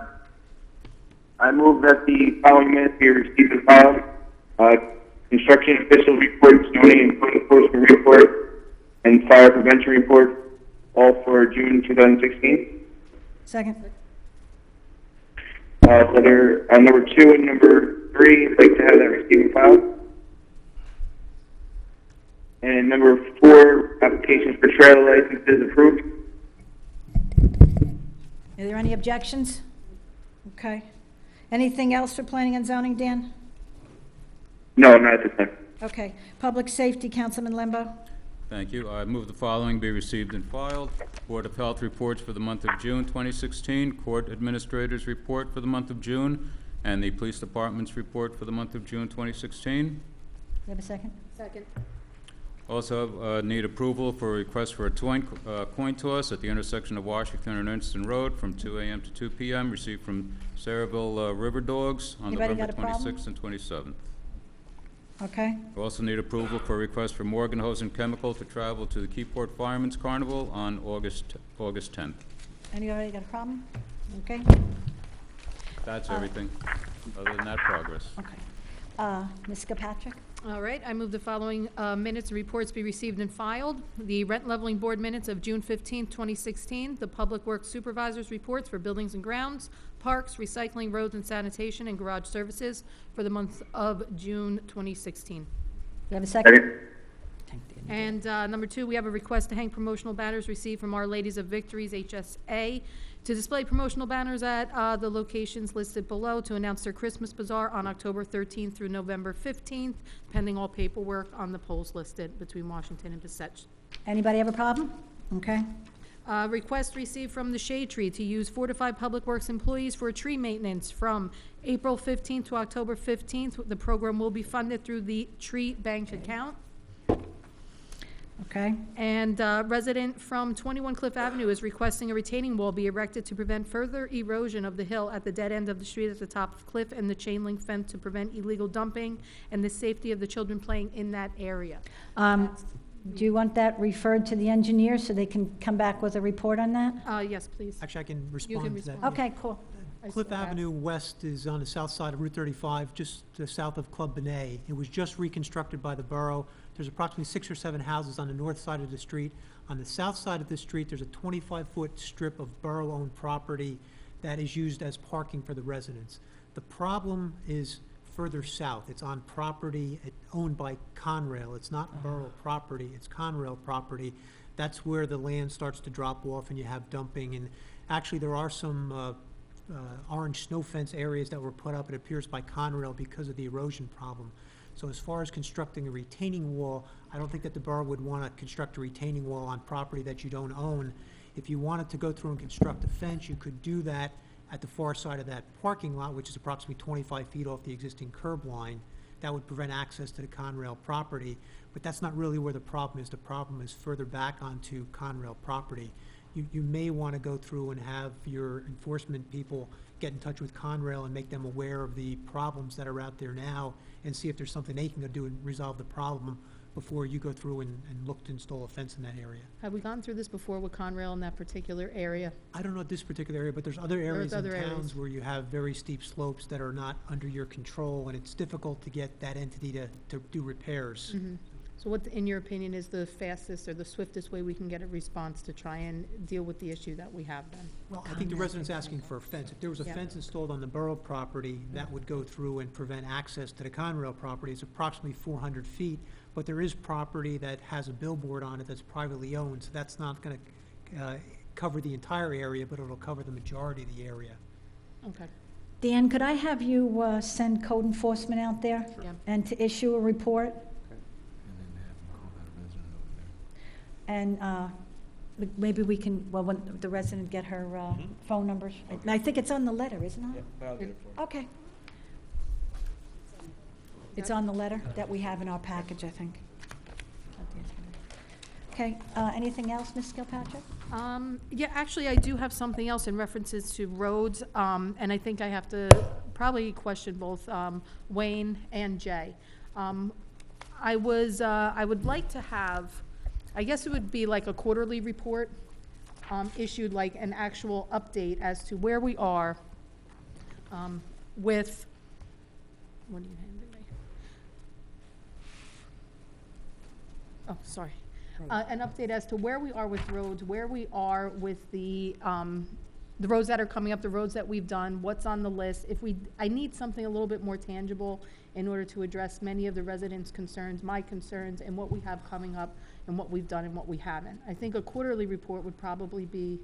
[SPEAKER 5] I move that the following minutes be received and filed. Construction official report, zoning and code enforcement report, and fire prevention report, all for June 2016.
[SPEAKER 2] Second.
[SPEAKER 5] Letter, number 2 and number 3, I'd like to have that received and filed. And number 4, applications for trailer licenses approved.
[SPEAKER 2] Are there any objections? Okay. Anything else for planning and zoning, Dan?
[SPEAKER 5] No, not at this time.
[SPEAKER 2] Okay. Public safety, Councilman Lembo?
[SPEAKER 7] Thank you. I move the following be received and filed. Board of Health reports for the month of June 2016, Court Administrator's report for the month of June, and the Police Department's report for the month of June 2016.
[SPEAKER 2] You have a second?
[SPEAKER 1] Second.
[SPEAKER 7] Also, need approval for a request for a coin toss at the intersection of Washington and Earnston Road from 2 a.m. to 2 p.m. received from Saraville River Dogs on
[SPEAKER 2] Anybody
[SPEAKER 7] November
[SPEAKER 2] got a problem?
[SPEAKER 7] 26th and 27th.
[SPEAKER 2] Okay.
[SPEAKER 7] Also need approval for a request for Morganhosen Chemical to travel to the Keyport Firemen's Carnival on August 10th.
[SPEAKER 2] Anybody got a problem? Okay.
[SPEAKER 7] That's everything. Other than that, progress.
[SPEAKER 2] Okay. Ms. Kirkpatrick?
[SPEAKER 1] All right, I move the following minutes and reports be received and filed. The Rent Leveling Board minutes of June 15, 2016, the Public Works Supervisor's reports for buildings and grounds, parks, recycling, roads and sanitation, and garage services for the month of June 2016.
[SPEAKER 2] You have a second?
[SPEAKER 1] And number 2, we have a request to hang promotional banners received from Our Ladies of Victories, HSA, to display promotional banners at the locations listed below to announce their Christmas bazaar on October 13th through November 15th, pending all paperwork on the poles listed between Washington and Passaic.
[SPEAKER 2] Anybody have a problem? Okay.
[SPEAKER 1] Request received from the Shade Tree to use 4 to 5 Public Works employees for tree maintenance from April 15th to October 15th. The program will be funded through the Tree Bank account.
[SPEAKER 2] Okay.
[SPEAKER 1] And resident from 21 Cliff Avenue is requesting a retaining wall be erected to prevent further erosion of the hill at the dead end of the street at the top of Cliff, and the chain link fence to prevent illegal dumping and the safety of the children playing in that area.
[SPEAKER 2] Do you want that referred to the engineer so they can come back with a report on that?
[SPEAKER 1] Yes, please.
[SPEAKER 12] Actually, I can
[SPEAKER 1] You
[SPEAKER 12] respond
[SPEAKER 1] can
[SPEAKER 12] to that.
[SPEAKER 1] respond.
[SPEAKER 2] Okay, cool.
[SPEAKER 12] Cliff Avenue West is on the south side of Route 35, just south of Club Benet. It was just reconstructed by the borough. There's approximately 6 or 7 houses on the north side of the street. On the south side of the street, there's a 25-foot strip of borough-owned property that is used as parking for the residents. The problem is further south. It's on property owned by Conrail. It's not borough property, it's Conrail property. That's where the land starts to drop off and you have dumping. And actually, there are some orange snow fence areas that were put up, it appears, by Conrail because of the erosion problem. So as far as constructing a retaining wall, I don't think that the borough would want to construct a retaining wall on property that you don't own. If you wanted to go through and construct a fence, you could do that at the far side of that parking lot, which is approximately 25 feet off the existing curb line. That would prevent access to the Conrail property, but that's not really where the problem is. The problem is further back onto Conrail property. You may want to go through and have your enforcement people get in touch with Conrail and make them aware of the problems that are out there now and see if there's something they can go do and resolve the problem before you go through and look to install a fence in that area.
[SPEAKER 1] Have we gone through this before with Conrail in that particular area?
[SPEAKER 12] I don't know this particular area, but there's other areas in
[SPEAKER 1] other areas.
[SPEAKER 12] towns where you have very steep slopes that are not under your control, and it's difficult to get that entity to do repairs.
[SPEAKER 1] Mhm. So what, in your opinion, is the fastest or the swiftest way we can get a response to try and deal with the issue that we have then?
[SPEAKER 12] Well, I think the resident's asking for a fence. If there was a
[SPEAKER 1] Yeah.
[SPEAKER 12] fence installed on the borough property, that would go through and prevent access to the Conrail property. It's approximately 400 feet, but there is property that has a billboard on it that's privately owned, so that's not going to cover the entire area, but it'll cover the majority of the area.
[SPEAKER 1] Okay.
[SPEAKER 2] Dan, could I have you send code enforcement out there?
[SPEAKER 1] Yeah.
[SPEAKER 2] And to issue a report? And maybe we can, well, when the resident get her phone numbers. I think it's on the letter, isn't it?
[SPEAKER 8] I'll get it for you.
[SPEAKER 2] Okay. It's on the letter that we have in our package, I think. Okay, anything else, Ms. Kilpatrick?
[SPEAKER 1] Yeah, actually, I do have something else in references to roads, and I think I have to probably question both Wayne and Jay. I would like to have, I guess it would be like a quarterly report, issued like an actual update as to where we are with, what are you handing me? Oh, sorry. An update as to where we are with roads, where we are with the roads that are coming up, the roads that we've done, what's on the list. I need something a little bit more tangible in order to address many of the residents' concerns, my concerns, and what we have coming up, and what we've done and what we haven't. I think a quarterly report would probably be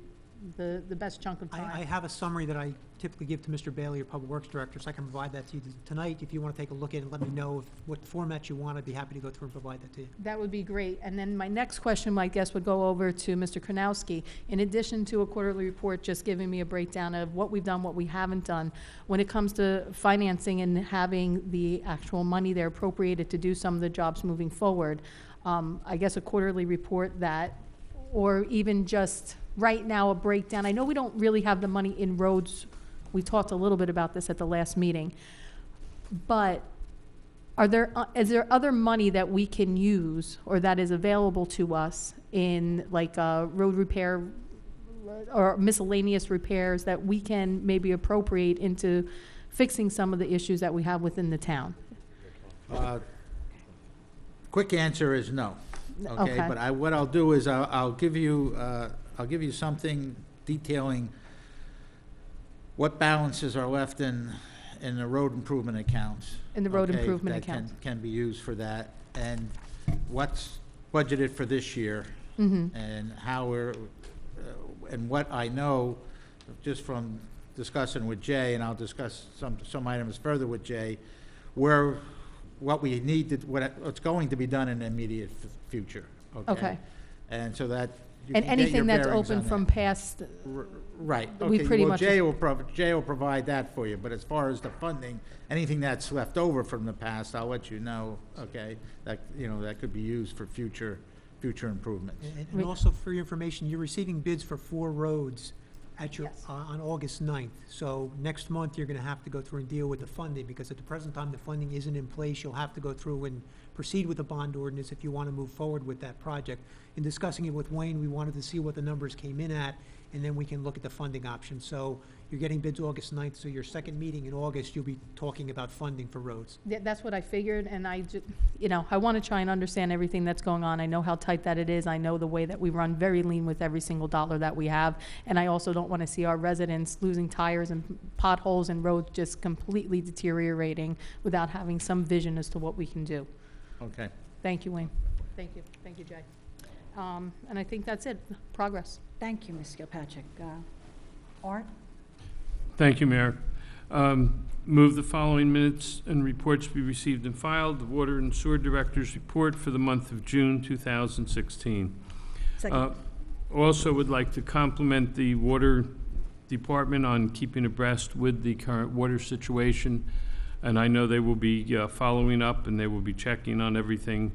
[SPEAKER 1] the best chunk of time.
[SPEAKER 12] I have a summary that I typically give to Mr. Bailey, your Public Works Director, so I can provide that to you tonight. If you want to take a look at it and let me know what format you want, I'd be happy to go through and provide that to you.
[SPEAKER 1] That would be great. And then my next question, I guess, would go over to Mr. Kronowski. In addition to a quarterly report, just giving me a breakdown of what we've done, what we haven't done, when it comes to financing and having the actual money there appropriated to do some of the jobs moving forward, I guess a quarterly report that, or even just right now a breakdown. I know we don't really have the money in roads. We talked a little bit about this at the last meeting, but is there other money that we can use or that is available to us in like road repair or miscellaneous repairs that we can maybe appropriate into fixing some of the issues that we have within the town?
[SPEAKER 14] Quick answer is no. Okay, but what I'll do is I'll give you something detailing what balances are left in the road improvement accounts.
[SPEAKER 1] In the road
[SPEAKER 14] okay,
[SPEAKER 1] improvement
[SPEAKER 14] that
[SPEAKER 1] accounts.
[SPEAKER 14] can be used for that, and what's budgeted for this year, and how we're, and what I know, just from discussing with Jay, and I'll discuss some items further with Jay, what we need to, what's going to be done in the immediate future.
[SPEAKER 1] Okay.
[SPEAKER 14] And so that.
[SPEAKER 1] And anything that's open from past,
[SPEAKER 14] Right,
[SPEAKER 1] we
[SPEAKER 14] okay,
[SPEAKER 1] pretty
[SPEAKER 14] well,
[SPEAKER 1] much-
[SPEAKER 14] Jay will provide that for you, but as far as the funding, anything that's left over from the past, I'll let you know, okay? That, that could be used for future improvements.
[SPEAKER 12] And also for your information, you're receiving bids for 4 roads at your,
[SPEAKER 1] Yes.
[SPEAKER 12] on August 9th. So next month, you're gonna have to go through and deal with the funding, because at the present time, the funding isn't in place. You'll have to go through and proceed with the bond ordinance if you wanna move forward with that project. In discussing it with Wayne, we wanted to see what the numbers came in at, and then we can look at the funding options. So you're getting bids August 9th, so your second meeting in August, you'll be talking about funding for roads.
[SPEAKER 1] that's what I figured, and I want to try and understand everything that's going on. I know how tight that it is. I know the way that we run very lean with every single dollar that we have, and I also don't want to see our residents losing tires and potholes and roads just completely deteriorating without having some vision as to what we can do.
[SPEAKER 14] Okay.
[SPEAKER 1] Thank you, Wayne. Thank you, Jay. And I think that's it. Progress.
[SPEAKER 2] Thank you, Ms. Kilpatrick. Art?
[SPEAKER 9] Thank you, Mayor. Move the following minutes and reports be received and filed. The Water and Sewer Director's report for the month of June 2016.
[SPEAKER 2] Second.
[SPEAKER 9] Also would like to compliment the Water Department on keeping abreast with the current water situation. And I know they will be following up, and they will be checking on everything.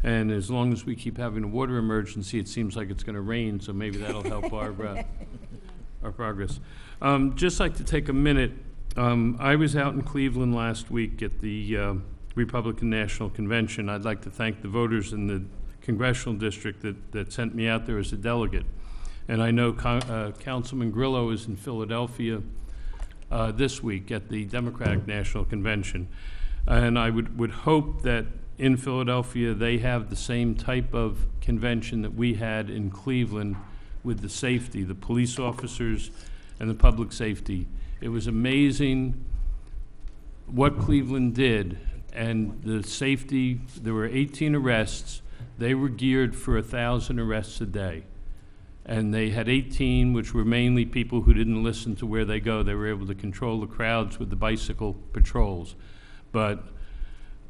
[SPEAKER 9] And as long as we keep having a water emergency, it seems like it's going to rain, so maybe that'll help our progress. Just like to take a minute. I was out in Cleveland last week at the Republican National Convention. I'd like to thank the voters in the congressional district that sent me out there as a delegate. And I know Councilman Grillo is in Philadelphia this week at the Democratic National Convention. And I would hope that in Philadelphia they have the same type of convention that we had in Cleveland with the safety, the police officers and the public safety. It was amazing what Cleveland did, and the safety. There were 18 arrests. They were geared for 1,000 arrests a day. And they had 18, which were mainly people who didn't listen to where they go. They were able to control the crowds with the bicycle patrols. But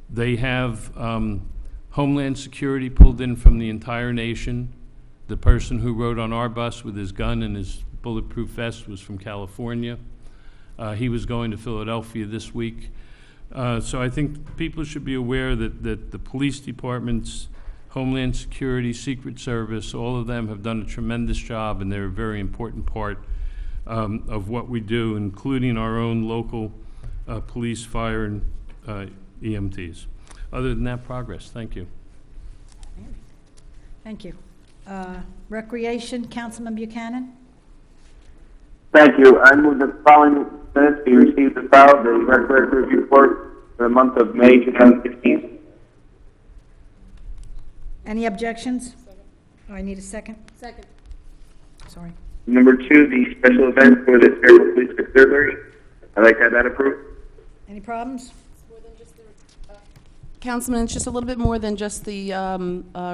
[SPEAKER 9] they have Homeland Security pulled in from the entire nation. The person who rode on our bus with his gun and his bulletproof vest was from California. He was going to Philadelphia this week. So I think people should be aware that the police departments, Homeland Security, Secret Service, all of them have done a tremendous job, and they're a very important part of what we do, including our own local police, fire, and EMTs. Other than that, progress. Thank you.
[SPEAKER 2] Thank you. Recreation, Councilman Buchanan?
[SPEAKER 5] Thank you. I move that the following minutes be received and filed. The Recreation Report for the month of May 2016.
[SPEAKER 2] Any objections? Oh, I need a second?
[SPEAKER 1] Second.
[SPEAKER 2] Sorry.
[SPEAKER 5] Number 2, the special event for the Fairfield Police Auxiliary. I'd like to have that approved.
[SPEAKER 2] Any problems?
[SPEAKER 6] Councilman, it's just a little bit more than just the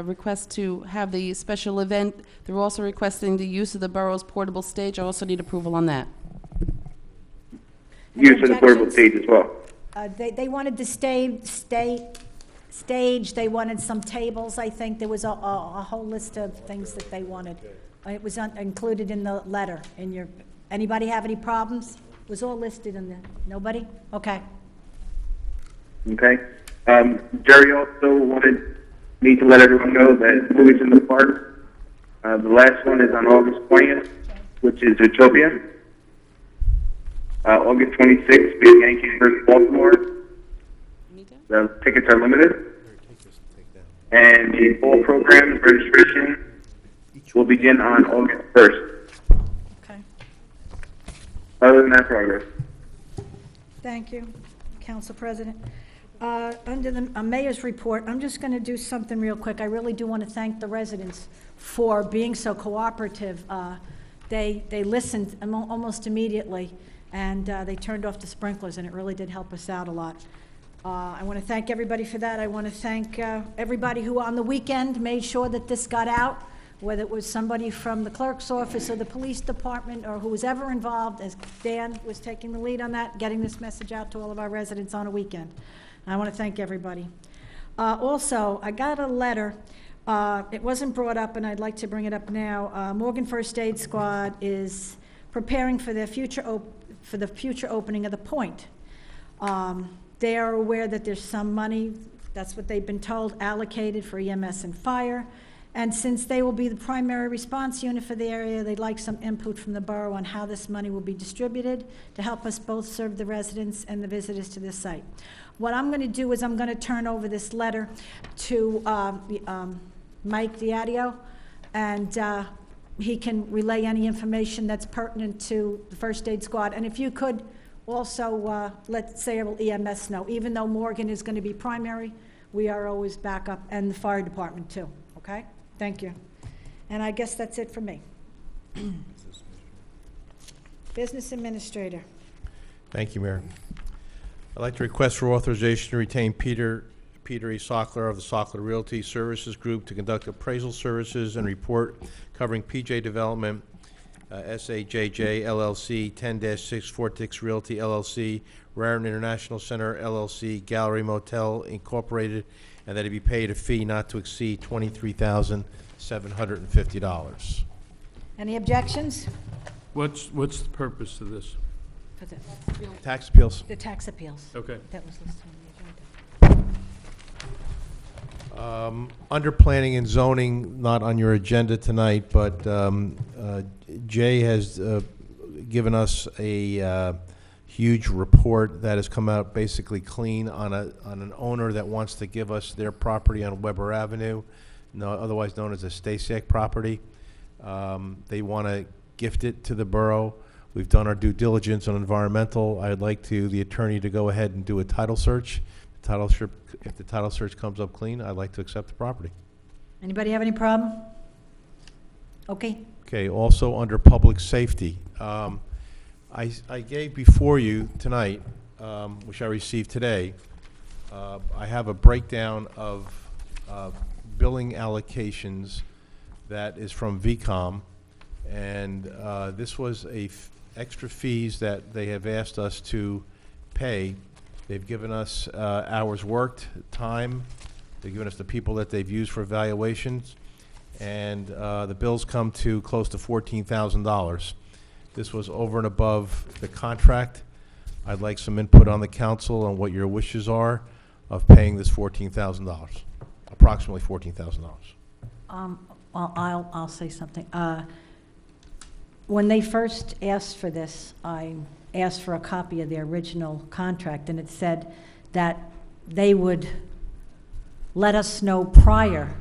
[SPEAKER 6] request to have the special event. They're also requesting the use of the borough's portable stage. I also need approval on that.
[SPEAKER 5] Use of the portable stage as well.
[SPEAKER 2] They wanted the stage, they wanted some tables, I think. There was a whole list of things that they wanted. It was included in the letter. Anybody have any problems? It was all listed in there. Nobody? Okay.
[SPEAKER 5] Okay. Jerry also wanted me to let everyone know that movies in the park, the last one is on August 20th, which is Utopia. August 26th, is Yankees versus Baltimore. The tickets are limited. And the fall program registration will begin on August 1st.
[SPEAKER 2] Okay.
[SPEAKER 5] Other than that, progress.
[SPEAKER 2] Thank you, Council President. Under the mayor's report, I'm just going to do something real quick. I really do want to thank the residents for being so cooperative. They listened almost immediately, and they turned off the sprinklers, and it really did help us out a lot. I want to thank everybody for that. I want to thank everybody who on the weekend made sure that this got out, whether it was somebody from the clerk's office or the police department or who was ever involved, as Dan was taking the lead on that, getting this message out to all of our residents on a weekend. I want to thank everybody. Also, I got a letter. It wasn't brought up, and I'd like to bring it up now. Morgan First Aid Squad is preparing for their future opening of the Point. They are aware that there's some money, that's what they've been told, allocated for EMS and fire. And since they will be the primary response unit for the area, they'd like some input from the borough on how this money will be distributed to help us both serve the residents and the visitors to this site. What I'm going to do is I'm going to turn over this letter to Mike Diadio, and he can relay any information that's pertinent to the First Aid Squad. And if you could also let Sayreville EMS know, even though Morgan is going to be primary, we are always backup, and the fire department too, okay? Thank you. And I guess that's it for me. Business Administrator.
[SPEAKER 4] Thank you, Mayor. I'd like to request for authorization to retain Peter E. Sockler of the Sockler Realty Services Group to conduct appraisal services and report covering PJ Development, SAJJ LLC, 10-6 Fortix Realty LLC, Raritan International Center LLC, Gallery Motel Incorporated, and that he be paid a fee not to exceed $23,750.
[SPEAKER 2] Any objections?
[SPEAKER 9] What's the purpose of this?
[SPEAKER 4] Tax appeals.
[SPEAKER 2] The tax appeals.
[SPEAKER 9] Okay.
[SPEAKER 2] That was listed on the agenda.
[SPEAKER 4] Under planning and zoning, not on your agenda tonight, but Jay has given us a huge report that has come out basically clean on an owner that wants to give us their property on Weber Avenue, otherwise known as a Stasiak property. They want to gift it to the borough. We've done our due diligence on environmental. I'd like the attorney to go ahead and do a title search. If the title search comes up clean, I'd like to accept the property.
[SPEAKER 2] Anybody have any problem? Okay.
[SPEAKER 4] Okay, also under public safety. I gave before you tonight, which I received today, I have a breakdown of billing allocations that is from VCOM, and this was extra fees that they have asked us to pay. They've given us hours worked, time. They've given us the people that they've used for evaluations, and the bills come to close to $14,000. This was over and above the contract. I'd like some input on the council on what your wishes are of paying this $14,000, approximately $14,000.
[SPEAKER 2] Well, I'll say something. When they first asked for this, I asked for a copy of the original contract, and it said that they would let us know prior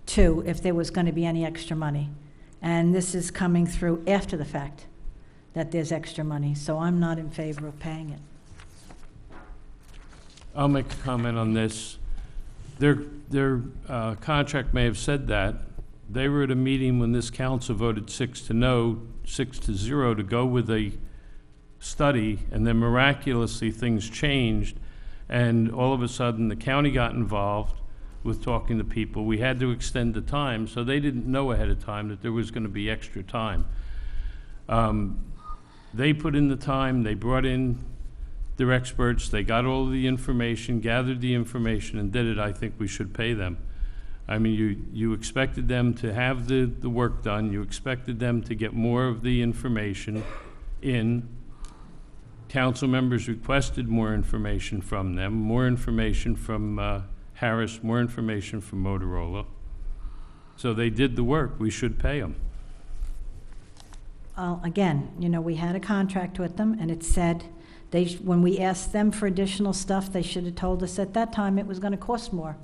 [SPEAKER 2] to if there was going to be any extra money. And this is coming through after the fact that there's extra money, so I'm not in favor of paying it.
[SPEAKER 9] I'll make a comment on this. Their contract may have said that. They were at a meeting when this council voted 6-0 to go with a study, and then miraculously things changed, and all of a sudden the county got involved with talking to people. We had to extend the time, so they didn't know ahead of time that there was going to be extra time. They put in the time, they brought in their experts, they got all of the information, gathered the information, and did it. I think we should pay them. I mean, you expected them to have the work done, you expected them to get more of the information in. Council members requested more information from them, more information from Harris, more information from Motorola. So they did the work, we should pay them.
[SPEAKER 2] Again, you know, we had a contract with them, and it said, when we asked them for additional stuff, they should have told us at that time it was going to cost more,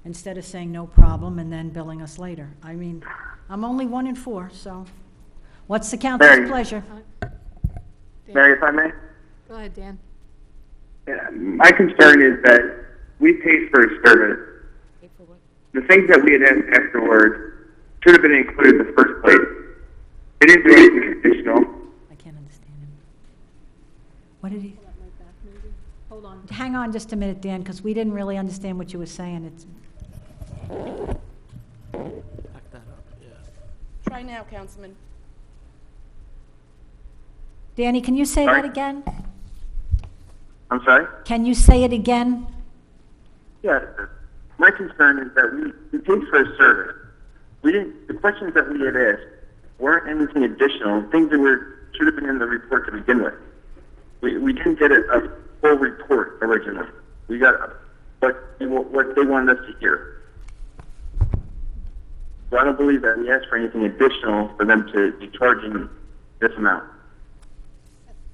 [SPEAKER 2] instead of saying no problem and then billing us later. I mean, I'm only 1 in 4, so what's the council's
[SPEAKER 5] Mary.
[SPEAKER 2] pleasure?
[SPEAKER 5] Mary, if I may?
[SPEAKER 1] Go ahead, Dan.
[SPEAKER 5] Yeah, my concern is that we paid for a service. The things that we had asked afterwards should have been included in the first place. They didn't do anything additional.
[SPEAKER 2] I can't understand him. What did he?
[SPEAKER 1] Hold on.
[SPEAKER 2] Hang on just a minute, Dan, because we didn't really understand what you were saying. It's
[SPEAKER 6] Try now, Councilman.
[SPEAKER 2] Danny, can you say
[SPEAKER 5] Sorry?
[SPEAKER 2] that again?
[SPEAKER 5] I'm sorry?
[SPEAKER 2] Can you say it again?
[SPEAKER 5] Yeah, my concern is that we paid for a service. The questions that we had asked weren't anything additional, things that should have been in the report to begin with. We didn't get a full report originally. We got what they wanted us to hear. So I don't believe that we asked for anything additional for them to be charging this amount.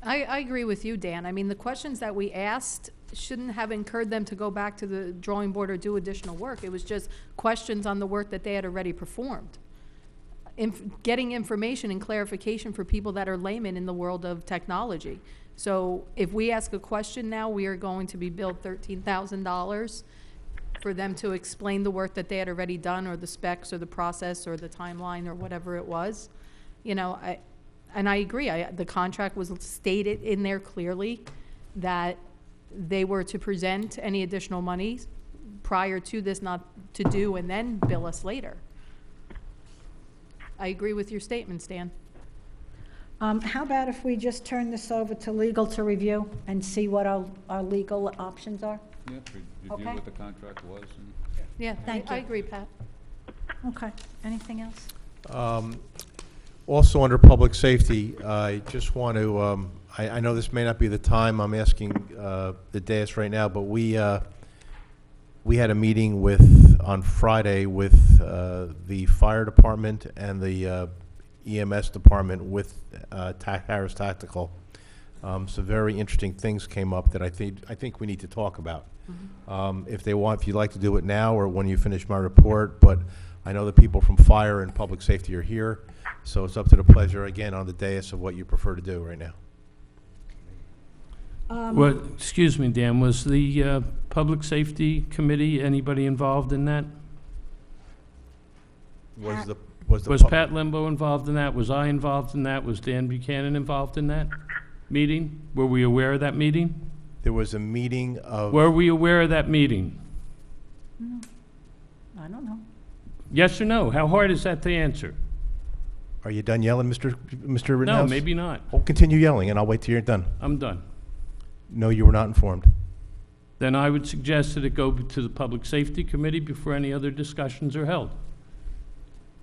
[SPEAKER 1] I agree with you, Dan. I mean, the questions that we asked shouldn't have incurred them to go back to the drawing board or do additional work. It was just questions on the work that they had already performed. Getting information and clarification for people that are laymen in the world of technology. So if we ask a question now, we are going to be billed $13,000 for them to explain the work that they had already done, or the specs or the process or the timeline or whatever it was. You know, I agree. The contract was stated in there clearly that they were to present any additional money prior to this, not to do and then bill us later. I agree with your statement, Stan.
[SPEAKER 2] How about if we just turn this over to legal to review and see what our legal options are?
[SPEAKER 7] Yeah, review
[SPEAKER 2] Okay.
[SPEAKER 7] what the contract was. And
[SPEAKER 1] Yeah,
[SPEAKER 2] Thank
[SPEAKER 1] I
[SPEAKER 2] you.
[SPEAKER 1] agree, Pat.
[SPEAKER 2] Okay, anything else?
[SPEAKER 4] Also, under public safety, I just want to, I know this may not be the time I'm asking the dais right now, but we had a meeting on Friday with the fire department and the EMS department with Harris Tactical. Some very interesting things came up that I think we need to talk about. If you'd like to do it now or when you finish my report, but I know the people from fire and public safety are here, so it's up to the pleasure, again, on the dais of what you prefer to do right now.
[SPEAKER 9] Well, excuse me, Dan, was the Public Safety Committee, anybody involved in that? Was Pat Limbo involved in that? Was I involved in that? Was Dan Buchanan involved in that meeting? Were we aware of that meeting?
[SPEAKER 4] There was a meeting of...
[SPEAKER 9] Were we aware of that meeting?
[SPEAKER 2] I don't know.
[SPEAKER 9] Yes or no? How hard is that to answer?
[SPEAKER 4] Are you done yelling, Mr. Rittenhouse?
[SPEAKER 9] No, maybe not.
[SPEAKER 4] Well, continue yelling, and I'll wait till you're done.
[SPEAKER 9] I'm done.
[SPEAKER 4] No, you were not informed.
[SPEAKER 9] Then I would suggest that it go to the Public Safety Committee before any other discussions are held.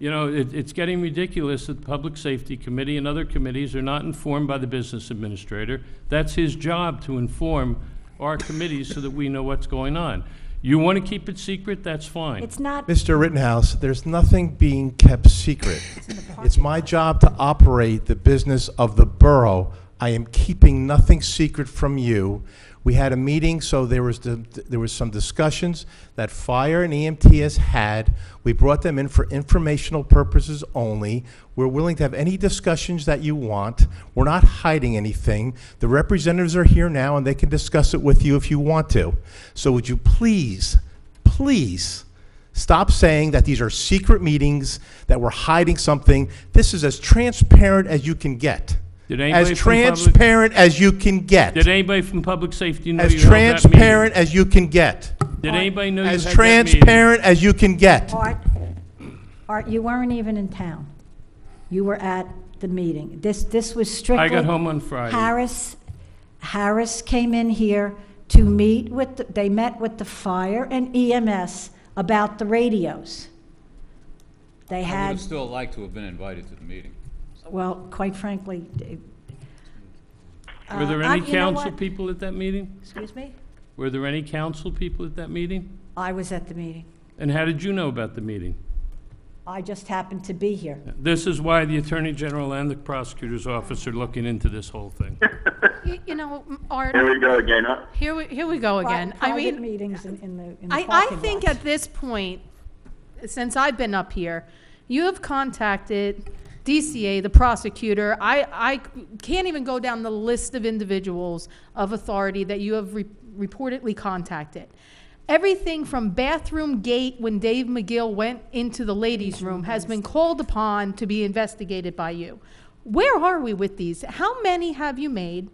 [SPEAKER 9] You know, it's getting ridiculous that the Public Safety Committee and other committees are not informed by the business administrator. That's his job, to inform our committees so that we know what's going on. You want to keep it secret, that's fine.
[SPEAKER 2] It's not,
[SPEAKER 4] Mr. Rittenhouse, there's nothing being kept secret. It's my job to operate the business of the borough. I am keeping nothing secret from you. We had a meeting, so there was some discussions that fire and EMTs had. We brought them in for informational purposes only. We're willing to have any discussions that you want. We're not hiding anything. The representatives are here now, and they can discuss it with you if you want to. So would you please, please, stop saying that these are secret meetings, that we're hiding something. This is as transparent as you can get.
[SPEAKER 9] Did anybody
[SPEAKER 4] As
[SPEAKER 9] from public-
[SPEAKER 4] transparent as you can get.
[SPEAKER 9] Did anybody from Public Safety know
[SPEAKER 4] As
[SPEAKER 9] you held that meeting?
[SPEAKER 4] transparent as you can get.
[SPEAKER 9] Did anybody know you had
[SPEAKER 4] As
[SPEAKER 9] that meeting?
[SPEAKER 4] transparent as you can get.
[SPEAKER 2] Art, you weren't even in town. You were at the meeting. This was strictly.
[SPEAKER 9] I got home on Friday.
[SPEAKER 2] Harris came in here to meet with, they met with the fire and EMS about the radios. They
[SPEAKER 7] I would
[SPEAKER 2] had,
[SPEAKER 7] have still liked to have been invited to the meeting.
[SPEAKER 2] well, quite frankly.
[SPEAKER 9] Were there
[SPEAKER 2] I-
[SPEAKER 9] any
[SPEAKER 2] you know
[SPEAKER 9] council
[SPEAKER 2] what?
[SPEAKER 9] people at that meeting?
[SPEAKER 2] Excuse me?
[SPEAKER 9] Were there any council people at that meeting?
[SPEAKER 2] I was at the meeting.
[SPEAKER 9] And how did you know about the meeting?
[SPEAKER 2] I just happened to be here.
[SPEAKER 9] This is why the Attorney General and the Prosecutor's Office are looking into this whole thing.
[SPEAKER 1] You know, Art,
[SPEAKER 5] Here we go again, huh?
[SPEAKER 1] here we go again. I
[SPEAKER 2] Private
[SPEAKER 1] mean,
[SPEAKER 2] meetings in the
[SPEAKER 1] I
[SPEAKER 2] parking
[SPEAKER 1] think
[SPEAKER 2] lots.
[SPEAKER 1] at this point, since I've been up here, you have contacted DCA, the prosecutor. I can't even go down the list of individuals of authority that you have reportedly contacted. Everything from bathroom gate when Dave McGill went into the ladies' room has been called upon to be investigated by you. Where are we with these? How many have you made?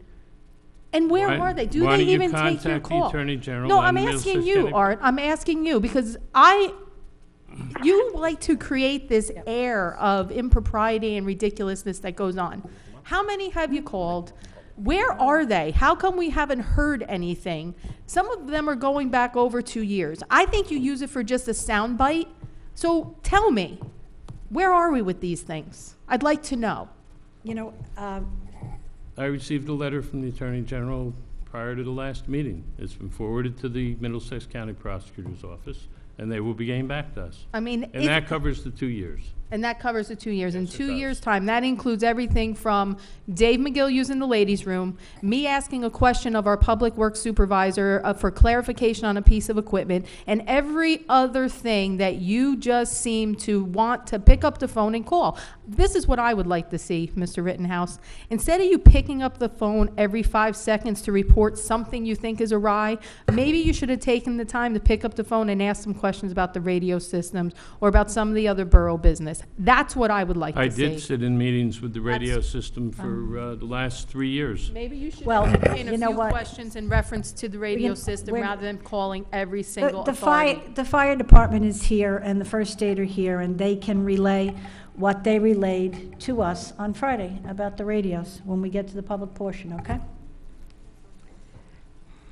[SPEAKER 1] And where
[SPEAKER 9] Why-
[SPEAKER 1] are they? Do
[SPEAKER 9] why
[SPEAKER 1] they
[SPEAKER 9] don't you
[SPEAKER 1] even take your
[SPEAKER 9] contact the
[SPEAKER 1] call?
[SPEAKER 9] Attorney General
[SPEAKER 1] No,
[SPEAKER 9] and
[SPEAKER 1] I'm
[SPEAKER 9] we'll
[SPEAKER 1] asking
[SPEAKER 9] assist
[SPEAKER 1] you,
[SPEAKER 9] any-
[SPEAKER 1] Art. I'm asking you because you like to create this air of impropriety and ridiculousness that goes on. How many have you called? Where are they? How come we haven't heard anything? Some of them are going back over 2 years. I think you use it for just a soundbite. So tell me, where are we with these things? I'd like to know.
[SPEAKER 2] You know,
[SPEAKER 9] I received a letter from the Attorney General prior to the last meeting. It's been forwarded to the Middlesex County Prosecutor's Office, and they will be getting back to us.
[SPEAKER 1] I mean,
[SPEAKER 9] And that covers the 2 years.
[SPEAKER 1] And that covers the 2 years. In
[SPEAKER 9] Yes, it
[SPEAKER 1] 2
[SPEAKER 9] does.
[SPEAKER 1] years' time, that includes everything from Dave McGill using the ladies' room, me asking a question of our public works supervisor for clarification on a piece of equipment, and every other thing that you just seem to want to pick up the phone and call. This is what I would like to see, Mr. Rittenhouse. Instead of you picking up the phone every 5 seconds to report something you think is awry, maybe you should have taken the time to pick up the phone and ask some questions about the radio systems or about some of the other borough business. That's what I would like
[SPEAKER 9] I
[SPEAKER 1] to see.
[SPEAKER 9] did sit in meetings with the radio system for the last 3 years.
[SPEAKER 1] Maybe you should
[SPEAKER 2] Well,
[SPEAKER 1] entertain a
[SPEAKER 2] you know
[SPEAKER 1] few
[SPEAKER 2] what?
[SPEAKER 1] questions in reference to the radio
[SPEAKER 2] can-
[SPEAKER 1] system
[SPEAKER 2] when-
[SPEAKER 1] rather than calling every
[SPEAKER 2] The
[SPEAKER 1] single
[SPEAKER 2] the
[SPEAKER 1] authority.
[SPEAKER 2] fire department is here, and the first aid are here, and they can relay what they relayed to us on Friday about the radios when we get to the public portion, okay?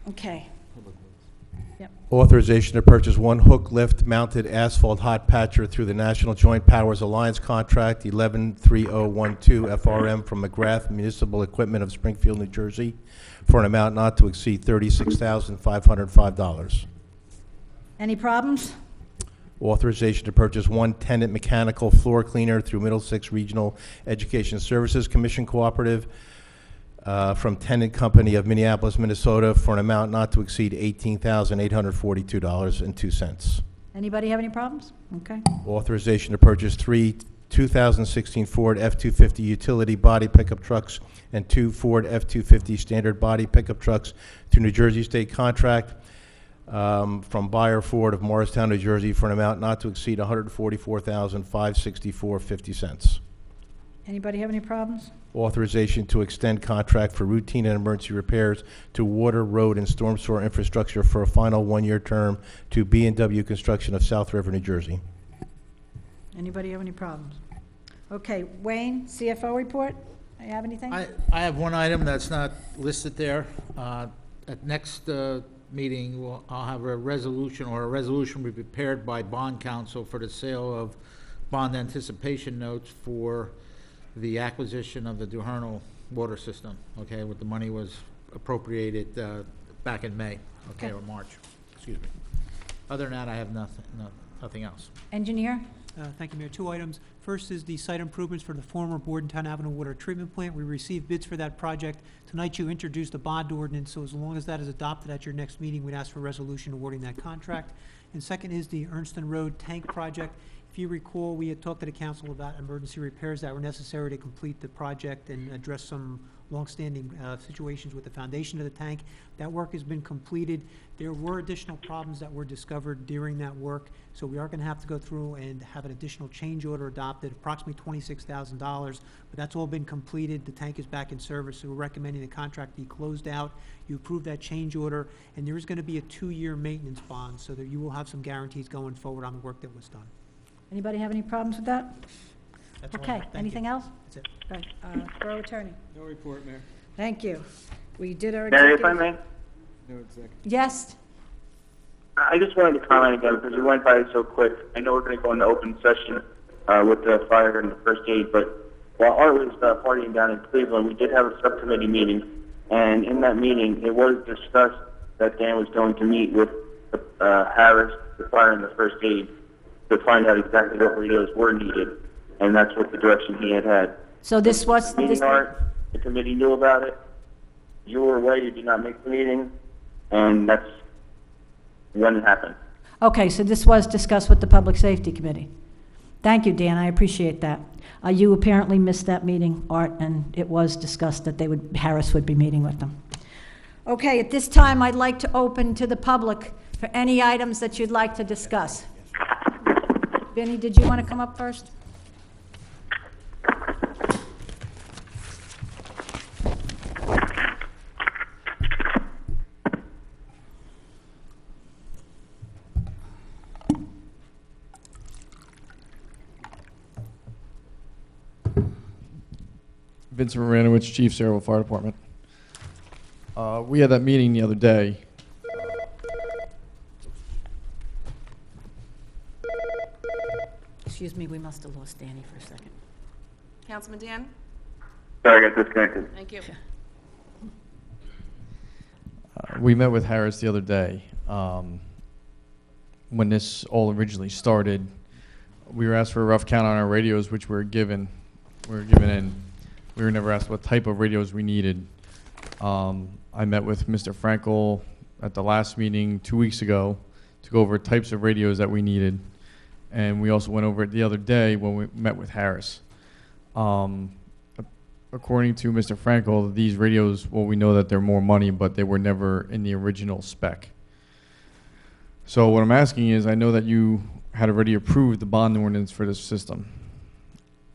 [SPEAKER 2] Okay.
[SPEAKER 4] Authorization to purchase one hook lift mounted asphalt hot patcher through the National Joint Powers Alliance contract 113012 FRM from McGrath Municipal Equipment of Springfield, New Jersey, for an amount not to exceed $36,505.
[SPEAKER 2] Any problems?
[SPEAKER 4] Authorization to purchase one Tennant mechanical floor cleaner through Middlesex Regional Education Services Commission Cooperative from Tennant Company of Minneapolis, Minnesota, for an amount not to exceed $18,842.02.
[SPEAKER 2] Anybody have any problems? Okay.
[SPEAKER 4] Authorization to purchase three 2016 Ford F-250 utility body pickup trucks and two Ford F-250 standard body pickup trucks through New Jersey State contract from Buyer Ford of Morristown, New Jersey, for an amount not to exceed $144,564.50.
[SPEAKER 2] Anybody have any problems?
[SPEAKER 4] Authorization to extend contract for routine and emergency repairs to water, road, and storm sewer infrastructure for a final one-year term to B&W Construction of South River, New Jersey.
[SPEAKER 2] Anybody have any problems? Okay, Wayne, CFO report? You have anything?
[SPEAKER 14] I have one item that's not listed there. At next meeting, I'll have a resolution, or a resolution will be prepared by bond counsel for the sale of bond anticipation notes for the acquisition of the Duhernal water system, okay, what the money was appropriated back in May, okay, or March, excuse me. Other than that, I have nothing else.
[SPEAKER 2] Engineer?
[SPEAKER 12] Thank you, Mayor. 2 items. First is the site improvements for the former Bordentown Avenue Water Treatment Plant. We received bids for that project. Tonight you introduced a bond ordinance, so as long as that is adopted at your next meeting, we'd ask for a resolution awarding that contract. And second is the Ernston Road Tank Project. If you recall, we had talked to the council about emergency repairs that were necessary to complete the project and address some longstanding situations with the foundation of the tank. That work has been completed. There were additional problems that were discovered during that work, so we are going to have to go through and have an additional change order adopted, approximately $26,000, but that's all been completed. The tank is back in service, so we're recommending the contract be closed out. You approve that change order, and there is going to be a 2-year maintenance bond, so that you will have some guarantees going forward on the work that was done.
[SPEAKER 2] Anybody have any problems with that?
[SPEAKER 12] That's all I
[SPEAKER 2] Okay,
[SPEAKER 12] have. Thank you.
[SPEAKER 2] anything else?
[SPEAKER 12] That's it.
[SPEAKER 2] Right, Borough Attorney.
[SPEAKER 8] No report, Mayor.
[SPEAKER 2] Thank you. We did our
[SPEAKER 5] Mayor, if
[SPEAKER 2] executive.
[SPEAKER 5] I may,
[SPEAKER 8] No executive.
[SPEAKER 2] Yes?
[SPEAKER 5] I just wanted to comment again because we went by it so quick. I know we're going to go into open session with the fire and the first aid, but while Art was partying down in Cleveland, we did have a subcommittee meeting, and in that meeting, it was discussed that Dan was going to meet with Harris, the fire and the first aid, to find out exactly what radios were needed, and that's what the direction he had.
[SPEAKER 2] So this was,
[SPEAKER 5] The meeting, Art, the committee knew about it. You were away, you did not make the meeting, and that's when it happened.
[SPEAKER 2] okay, so this was discussed with the Public Safety Committee. Thank you, Dan, I appreciate that. You apparently missed that meeting, Art, and it was discussed that Harris would be meeting with them. Okay, at this time, I'd like to open to the public for any items that you'd like to discuss. Vinnie, did you want to come up first?
[SPEAKER 15] Vincent Moranowitz, Chief, Sayreville Fire Department. We had that meeting the other day.
[SPEAKER 2] Excuse me, we must have lost Danny for a second.
[SPEAKER 6] Councilman Dan?
[SPEAKER 5] Sorry, I got disconnected.
[SPEAKER 6] Thank you.
[SPEAKER 15] We met with Harris the other day. When this all originally started, we were asked for a rough count on our radios, which we were given. In. We were never asked what type of radios we needed. I met with Mr. Frankel at the last meeting 2 weeks ago to go over types of radios that we needed. And we also went over it the other day when we met with Harris. According to Mr. Frankel, these radios, well, we know that they're more money, but they were never in the original spec. So what I'm asking is, I know that you had already approved the bond ordinance for this system.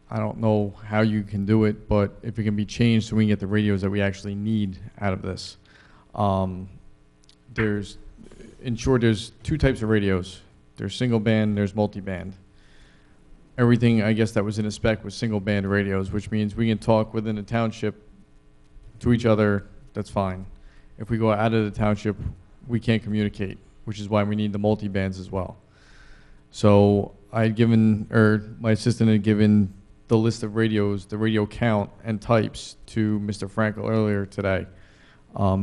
[SPEAKER 15] I don't know how you can do it, but if it can be changed so we can get the radios that we actually need out of this. In short, there's 2 types of radios. There's single band, there's multi-band. Everything, I guess, that was in a spec was single band radios, which means we can talk within the township to each other, that's fine. If we go out of the township, we can't communicate, which is why we need the multi-bands as well. So I had given, or my assistant had given the list of radios, the radio count and types to Mr. Frankel earlier today,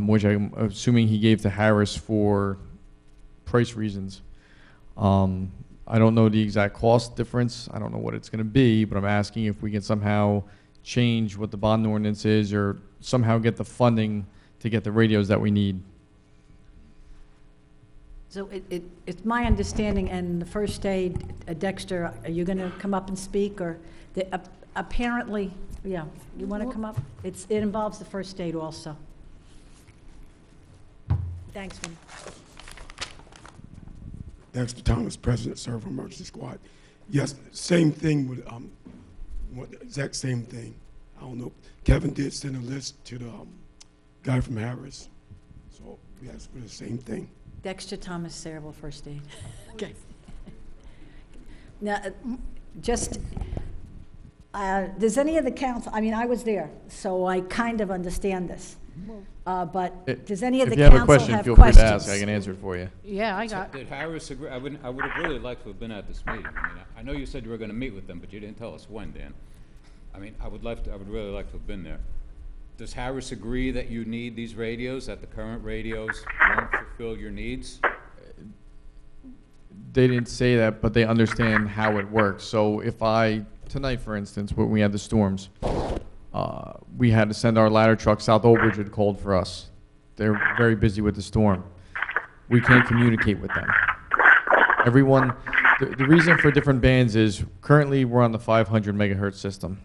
[SPEAKER 15] which I'm assuming he gave to Harris for price reasons. I don't know the exact cost difference. I don't know what it's going to be, but I'm asking if we can somehow change what the bond ordinance is or somehow get the funding to get the radios that we need.
[SPEAKER 2] So it's my understanding, and the first aid, Dexter, are you going to come up and speak, or apparently, yeah, you want to come up? It involves the first aid also. Thanks, Vinnie.
[SPEAKER 16] Dexter Thomas, President, Serve Emergency Squad. Yes, same thing with exact same thing. I don't know. Kevin did send a list to the guy from Harris, so we asked for the same thing.
[SPEAKER 2] Dexter Thomas, Sayreville First Aid. Okay. Now, just, does any of the council, I mean, I was there, so I kind of understand this. But does any of the
[SPEAKER 15] If you have a
[SPEAKER 2] council
[SPEAKER 15] question,
[SPEAKER 2] have
[SPEAKER 15] feel free to
[SPEAKER 2] questions?
[SPEAKER 15] ask. I can answer it for you.
[SPEAKER 1] Yeah, I got,
[SPEAKER 7] Did Harris agree? I would have really liked to have been at this meeting. I mean, I know you said you were gonna meet with them, but you didn't tell us when, Dan. I mean, I would really like to have been there. Does Harris agree that you need these radios, that the current radios won't fulfill your needs?
[SPEAKER 15] They didn't say that, but they understand how it works. So if tonight, for instance, when we had the storms, we had to send our ladder truck. South Oldbridge had called for us. They're very busy with the storm. We can't communicate with them. Everyone, the reason for different bands is currently we're on the 500 megahertz system.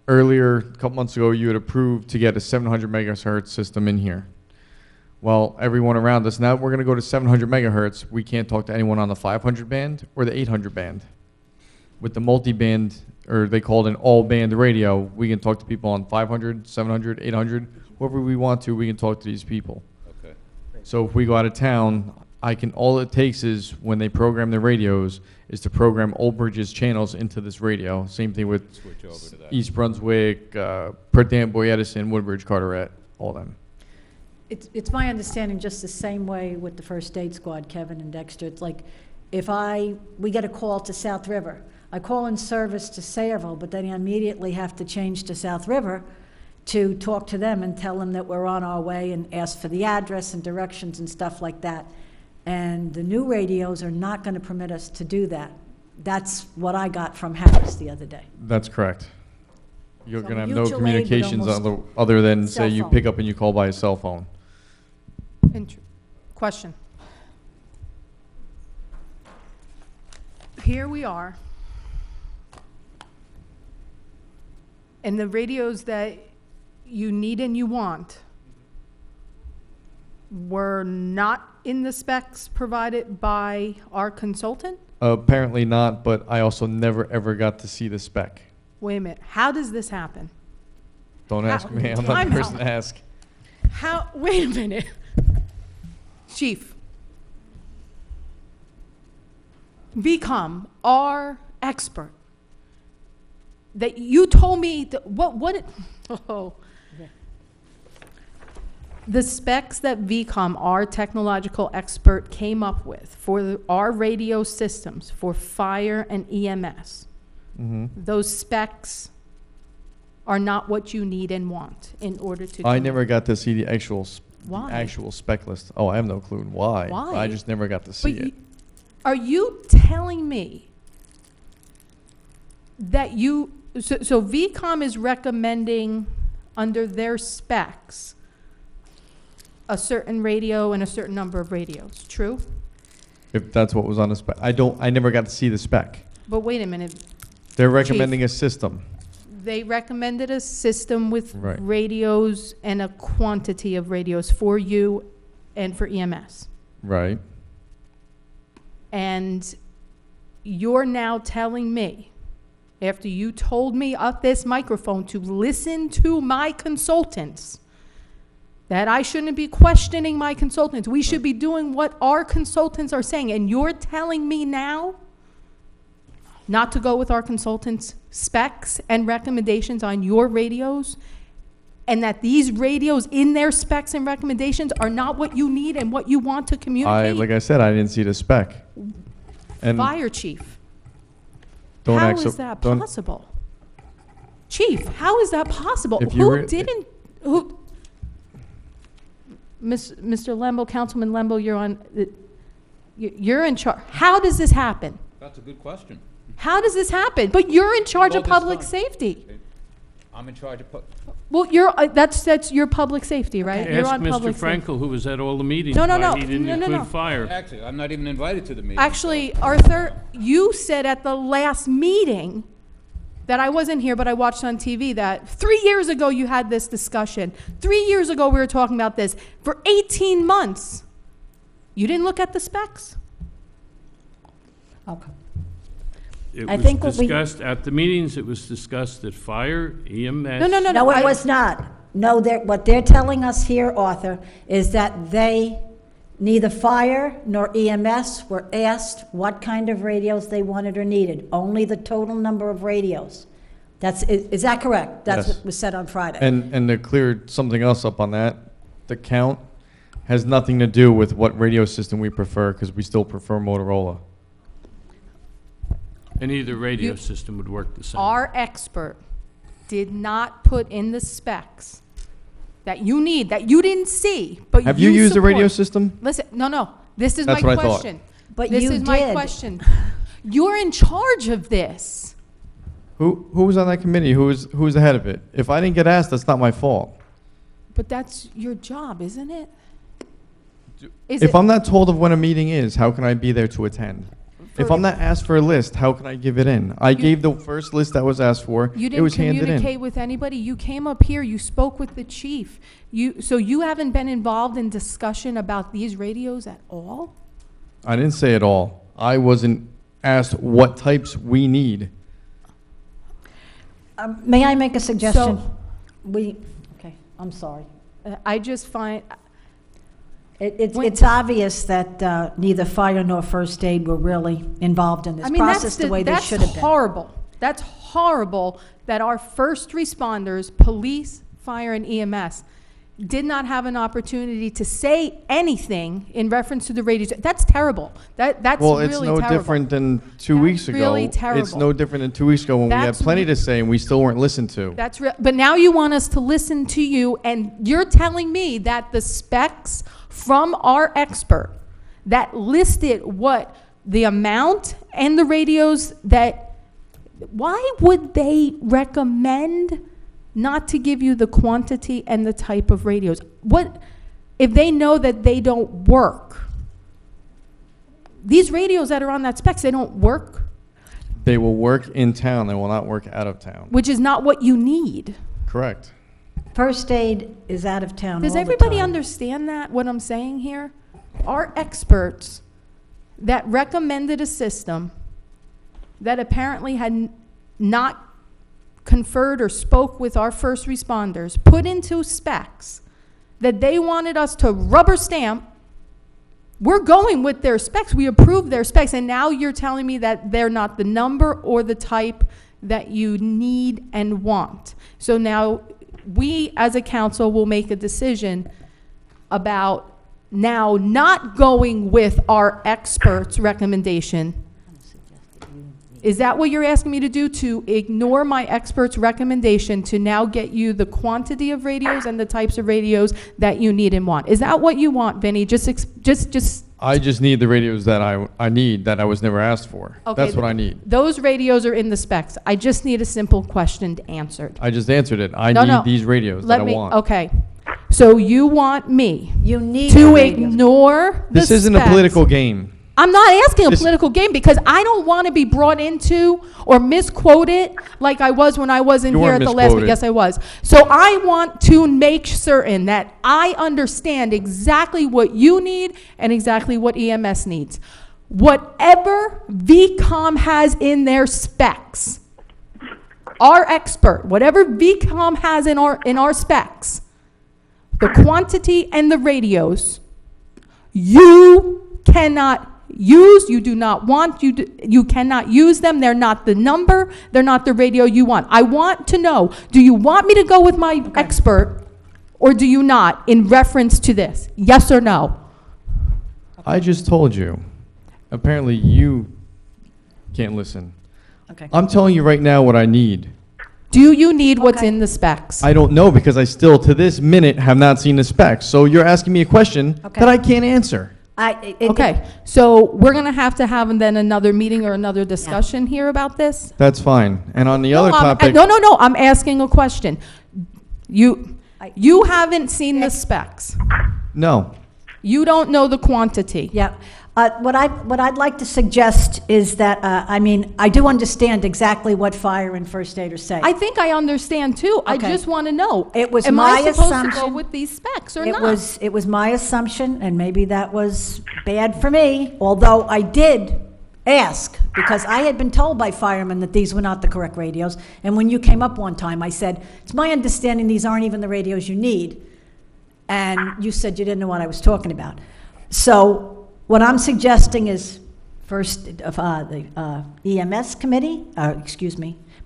[SPEAKER 15] Earlier, a couple months ago, you had approved to get a 700 megahertz system in here. Well, everyone around us, now we're going to go to 700 megahertz. We can't talk to anyone on the 500 band or the 800 band. With the multi-band, or they call it an all-band radio, we can talk to people on 500, 700, 800, whoever we want to, we can talk to these people.
[SPEAKER 7] Okay.
[SPEAKER 15] So if we go out of town, all it takes is when they program their radios is to program Old Bridge's channels into this radio. Same thing with
[SPEAKER 7] Switch over to that.
[SPEAKER 15] East Brunswick, Perth Amboy Edison, Woodbridge, Carteret, all them.
[SPEAKER 2] It's my understanding just the same way with the first aid squad, Kevin and Dexter. It's like if we get a call to South River, I call in service to Sayreville, but then I immediately have to change to South River to talk to them and tell them that we're on our way and ask for the address and directions and stuff like that. And the new radios are not going to permit us to do that. That's what I got from Harris the other day.
[SPEAKER 15] That's correct. You're
[SPEAKER 2] So
[SPEAKER 15] going to have no
[SPEAKER 2] mutual aid would
[SPEAKER 15] communications
[SPEAKER 2] almost-
[SPEAKER 15] other than,
[SPEAKER 2] Cell
[SPEAKER 15] say, you
[SPEAKER 2] phone.
[SPEAKER 15] pick up and you call by a cell phone.
[SPEAKER 1] question. Here we are. And the radios that you need and you want were not in the specs provided by our consultant?
[SPEAKER 15] Apparently not, but I also never, ever got to see the spec.
[SPEAKER 1] Wait a minute, how does this happen?
[SPEAKER 15] Don't ask
[SPEAKER 1] How-
[SPEAKER 15] me. I'm not
[SPEAKER 1] Time
[SPEAKER 15] the person
[SPEAKER 1] out.
[SPEAKER 15] to ask.
[SPEAKER 1] How, wait a minute. Chief, VCOM, our expert, that you told me, the specs that VCOM, our technological expert, came up with for our radio systems for fire and EMS, those specs are not what you need and want in order to.
[SPEAKER 15] I never got to see the actual
[SPEAKER 1] Why?
[SPEAKER 15] actual spec list. Oh, I have no clue why.
[SPEAKER 1] Why?
[SPEAKER 15] I just never got to see it.
[SPEAKER 1] Are you telling me that so VCOM is recommending under their specs a certain radio and a certain number of radios, true?
[SPEAKER 15] If that's what was on the spec. I never got to see the spec.
[SPEAKER 1] But wait a minute,
[SPEAKER 15] They're recommending a system.
[SPEAKER 1] they recommended a system with
[SPEAKER 15] Right.
[SPEAKER 1] radios and a quantity of radios for you and for EMS.
[SPEAKER 15] Right.
[SPEAKER 1] And you're now telling me, after you told me up this microphone to listen to my consultants, that I shouldn't be questioning my consultants. We should be doing what our consultants are saying. And you're telling me now not to go with our consultants' specs and recommendations on your radios, and that these radios in their specs and recommendations are not what you need and what you want to communicate?
[SPEAKER 15] Like I said, I didn't see the spec. And
[SPEAKER 1] Fire chief.
[SPEAKER 15] don't
[SPEAKER 1] How
[SPEAKER 15] act
[SPEAKER 1] is
[SPEAKER 15] so-
[SPEAKER 1] that
[SPEAKER 15] don't-
[SPEAKER 1] possible? Chief, how is that possible?
[SPEAKER 15] If you were-
[SPEAKER 1] Mr. Lembo, Councilman Lembo, you're on, you're in charge. How does this happen?
[SPEAKER 7] That's a good question.
[SPEAKER 1] How does this happen? But you're in charge
[SPEAKER 7] All
[SPEAKER 1] of
[SPEAKER 7] this
[SPEAKER 1] public
[SPEAKER 7] time.
[SPEAKER 1] safety.
[SPEAKER 7] I'm in charge of,
[SPEAKER 1] Well, that's your public safety, right? You're
[SPEAKER 9] Ask
[SPEAKER 1] on
[SPEAKER 9] Mr.
[SPEAKER 1] public safety.
[SPEAKER 9] Frankel, who was at all the meetings,
[SPEAKER 1] No, no,
[SPEAKER 9] why
[SPEAKER 1] no.
[SPEAKER 9] he didn't
[SPEAKER 1] No, no, no.
[SPEAKER 9] include fire.
[SPEAKER 7] actually, I'm not even invited to the meeting.
[SPEAKER 1] Actually, Arthur, you said at the last meeting that I wasn't here, but I watched on TV, that 3 years ago you had this discussion. 3 years ago we were talking about this. For 18 months, you didn't look at the specs.
[SPEAKER 2] Okay.
[SPEAKER 9] It
[SPEAKER 2] I
[SPEAKER 9] was
[SPEAKER 2] think what we-
[SPEAKER 9] discussed at the meetings, it was discussed at fire, EMS.
[SPEAKER 2] No, it was not. No, what they're telling us here, Arthur, is that neither fire nor EMS were asked what kind of radios they wanted or needed, only the total number of radios. Is that correct? That's
[SPEAKER 15] Yes.
[SPEAKER 2] what was said on Friday?
[SPEAKER 15] And to clear something else up on that, the count has nothing to do with what radio system we prefer, because we still prefer Motorola.
[SPEAKER 9] And either radio
[SPEAKER 1] You-
[SPEAKER 9] system would work the same.
[SPEAKER 1] Our expert did not put in the specs that you need, that you didn't see, but
[SPEAKER 15] Have you used a radio
[SPEAKER 1] support.
[SPEAKER 15] system?
[SPEAKER 1] Listen, no, this is
[SPEAKER 15] That's
[SPEAKER 1] my
[SPEAKER 15] what I thought.
[SPEAKER 1] question.
[SPEAKER 2] But
[SPEAKER 1] This
[SPEAKER 2] you
[SPEAKER 1] is my
[SPEAKER 2] did.
[SPEAKER 1] question. You're in charge of this.
[SPEAKER 15] Who was on that committee? Who was the head of it? If I didn't get asked, that's not my fault.
[SPEAKER 1] But that's your job, isn't it?
[SPEAKER 15] If I'm not told of when a meeting is, how can I be there to attend? If I'm not asked for a list, how can I give it in? I gave the first list that was asked for.
[SPEAKER 1] You
[SPEAKER 15] It was
[SPEAKER 1] didn't
[SPEAKER 15] handed in.
[SPEAKER 1] communicate with anybody? You came up here, you spoke with the chief. So you haven't been involved in discussion about these radios at all?
[SPEAKER 15] I didn't say it all. I wasn't asked what types we need.
[SPEAKER 2] May I make a suggestion?
[SPEAKER 1] So-
[SPEAKER 2] Okay, I'm sorry.
[SPEAKER 1] I just find,
[SPEAKER 2] It's obvious that neither fire nor first aid were really involved in this
[SPEAKER 1] I mean,
[SPEAKER 2] process the way they should have
[SPEAKER 1] that's
[SPEAKER 2] been.
[SPEAKER 1] horrible. That's horrible that our first responders, police, fire, and EMS, did not have an opportunity to say anything in reference to the radios. That's terrible. That's
[SPEAKER 15] Well,
[SPEAKER 1] really
[SPEAKER 15] it's
[SPEAKER 1] terrible.
[SPEAKER 15] no different than 2 weeks ago.
[SPEAKER 1] really
[SPEAKER 15] It's
[SPEAKER 1] terrible.
[SPEAKER 15] no different than 2 weeks ago when we had
[SPEAKER 1] That's
[SPEAKER 15] plenty to say and we still weren't listened to.
[SPEAKER 1] That's real. But now you want us to listen to you, and you're telling me that the specs from our expert that listed what the amount and the radios that, why would they recommend not to give you the quantity and the type of radios? What if they know that they don't work? These radios that are on that specs, they don't work,
[SPEAKER 15] They will work in town, they will not work out of town.
[SPEAKER 1] which is not what you need.
[SPEAKER 15] Correct.
[SPEAKER 2] First aid is out of town all
[SPEAKER 1] Does
[SPEAKER 2] the
[SPEAKER 1] everybody
[SPEAKER 2] time.
[SPEAKER 1] understand that, what I'm saying here? Our experts that recommended a system that apparently had not conferred or spoke with our first responders, put into specs that they wanted us to rubber stamp. We're going with their specs. We approved their specs, and now you're telling me that they're not the number or the type that you need and want. So now we, as a council, will make a decision about now not going with our experts' recommendation. Is that what you're asking me to do, to ignore my expert's recommendation to now get you the quantity of radios and the types of radios that you need and want? Is that what you want, Vinny? Just
[SPEAKER 15] I just need the radios that I need that I was never asked for.
[SPEAKER 1] Okay,
[SPEAKER 15] That's what I need.
[SPEAKER 1] Those radios are in the specs. I just need a simple question answered.
[SPEAKER 15] I just answered it. I
[SPEAKER 1] No,
[SPEAKER 15] need
[SPEAKER 1] no.
[SPEAKER 15] these radios that I want.
[SPEAKER 1] Okay. So you want me
[SPEAKER 2] You need
[SPEAKER 1] to
[SPEAKER 2] the radios.
[SPEAKER 1] ignore the
[SPEAKER 15] This isn't a
[SPEAKER 1] specs.
[SPEAKER 15] political game.
[SPEAKER 1] I'm not asking a
[SPEAKER 15] This-
[SPEAKER 1] political game because I don't want to be brought into or misquoted like I was when I wasn't
[SPEAKER 15] You
[SPEAKER 1] here
[SPEAKER 15] weren't
[SPEAKER 1] at the last week.
[SPEAKER 15] misquoted.
[SPEAKER 1] Yes, I was. So I want to make certain that I understand exactly what you need and exactly what EMS needs. Whatever VCOM has in their specs, our expert, whatever VCOM has in our specs, the quantity and the radios, you cannot use, you do not want, you cannot use them. They're not the number, they're not the radio you want. I want to know, do you want me to go with my expert or do you not in reference to this? Yes or no?
[SPEAKER 15] I just told you. Apparently you can't listen.
[SPEAKER 2] Okay.
[SPEAKER 15] I'm telling you right now what I need.
[SPEAKER 1] Do you need what's in the specs?
[SPEAKER 15] I don't know because I still, to this minute, have not seen the specs. So you're asking me a question that I can't answer.
[SPEAKER 1] Okay, so we're gonna have then another meeting or another discussion here about this?
[SPEAKER 15] That's fine. And on the other
[SPEAKER 1] No,
[SPEAKER 15] topic,
[SPEAKER 1] No, I'm asking a question. You haven't seen the specs.
[SPEAKER 15] no.
[SPEAKER 1] You don't know the quantity.
[SPEAKER 2] Yeah. What I'd like to suggest is that, I do understand exactly what fire and first aiders say.
[SPEAKER 1] I think I understand too. I
[SPEAKER 2] Okay.
[SPEAKER 1] just want to know.
[SPEAKER 2] It was
[SPEAKER 1] am
[SPEAKER 2] my
[SPEAKER 1] I supposed to go
[SPEAKER 2] assumption-
[SPEAKER 1] with these specs or
[SPEAKER 2] It
[SPEAKER 1] not?
[SPEAKER 2] was my assumption, and maybe that was bad for me, although I did ask, because I had been told by firemen that these were not the correct radios. And when you came up one time, I said, it's my understanding these aren't even the radios you need. And you said you didn't know what I was talking about. So what I'm suggesting is first, the EMS committee,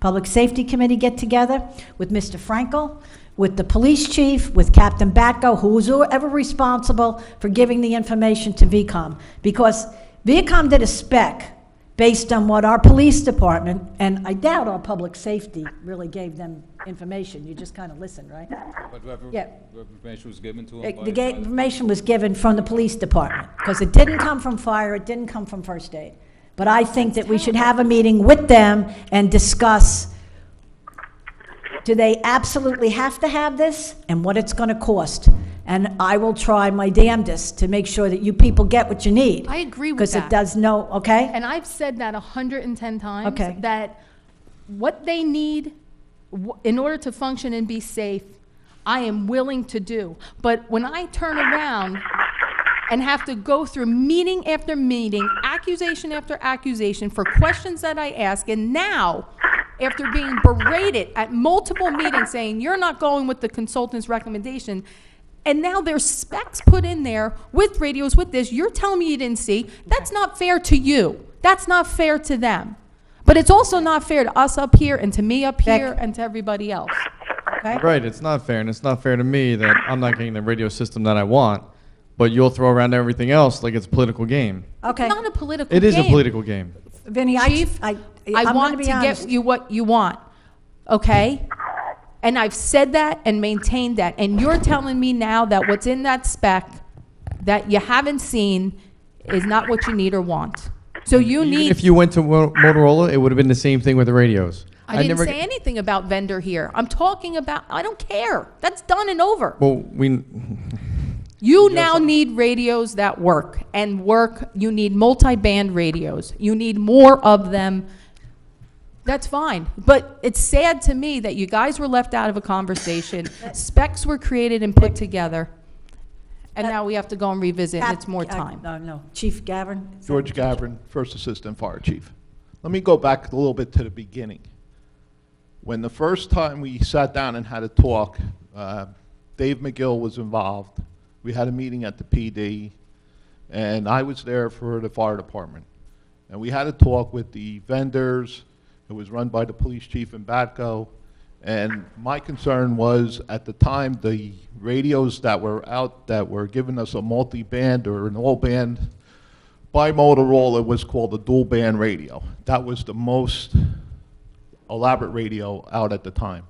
[SPEAKER 2] Public Safety Committee get together with Mr. Frankel, with the police chief, with Captain Batko, who was ever responsible for giving the information to VCOM. Because VCOM did a spec based on what our police department, and I doubt our public safety really gave them information. You just kind of listened, right?
[SPEAKER 7] But whoever,
[SPEAKER 2] Yeah.
[SPEAKER 7] whoever information was given to him
[SPEAKER 2] The information was given from the police department, because it didn't come from fire, it didn't come from first aid. But I think that we should have a meeting with them and discuss, do they absolutely have to have this, and what it's gonna cost? And I will try my damnedest to make sure that you people get what you need.
[SPEAKER 1] I agree with
[SPEAKER 2] Because
[SPEAKER 1] that.
[SPEAKER 2] it does no, okay?
[SPEAKER 1] And I've said that 110 times.
[SPEAKER 2] Okay.
[SPEAKER 1] That what they need in order to function and be safe, I am willing to do. But when I turn around and have to go through meeting after meeting, accusation after accusation for questions that I ask, and now, after being berated at multiple meetings saying, you're not going with the consultant's recommendation, and now there's specs put in there with radios, with this, you're telling me you didn't see, that's not fair to you. That's not fair to them. But it's also not fair to us up here, and to me up here, and to everybody else. Okay?
[SPEAKER 15] Right, it's not fair, and it's not fair to me that I'm not getting the radio system that I want, but you'll throw around everything else like it's a political game.
[SPEAKER 2] Okay.
[SPEAKER 1] It's not a political
[SPEAKER 15] It
[SPEAKER 1] game.
[SPEAKER 15] is a political game.
[SPEAKER 2] Vinny,
[SPEAKER 1] Chief,
[SPEAKER 2] I'm
[SPEAKER 1] I
[SPEAKER 2] gonna
[SPEAKER 1] want
[SPEAKER 2] be
[SPEAKER 1] to
[SPEAKER 2] honest.
[SPEAKER 1] get you what you want, okay? And I've said that and maintained that, and you're telling me now that what's in that spec that you haven't seen is not what you need or want. So you
[SPEAKER 15] Even
[SPEAKER 1] need,
[SPEAKER 15] if you went to Motorola, it would have been the same thing with the radios.
[SPEAKER 1] I didn't
[SPEAKER 15] never
[SPEAKER 1] say anything about vendor here. I'm talking about, I don't care. That's done and over.
[SPEAKER 15] Well,
[SPEAKER 1] You now need radios that work, and work, you need multi-band radios. You need more of them. That's fine. But it's sad to me that you guys were left out of a conversation. Specs were created and put together, and now we have to go and revisit, and it's more time.
[SPEAKER 2] No, Chief Gavin?
[SPEAKER 17] George Gavin, First Assistant Fire Chief. Let me go back a little bit to the beginning. When the first time we sat down and had a talk, Dave McGill was involved. We had a meeting at the PD, and I was there for the fire department. And we had a talk with the vendors. It was run by the police chief in Batco. And my concern was, at the time, the radios that were out that were giving us a multi-band or an all-band, by Motorola, it was called a dual-band radio. That was the most elaborate radio out at the time.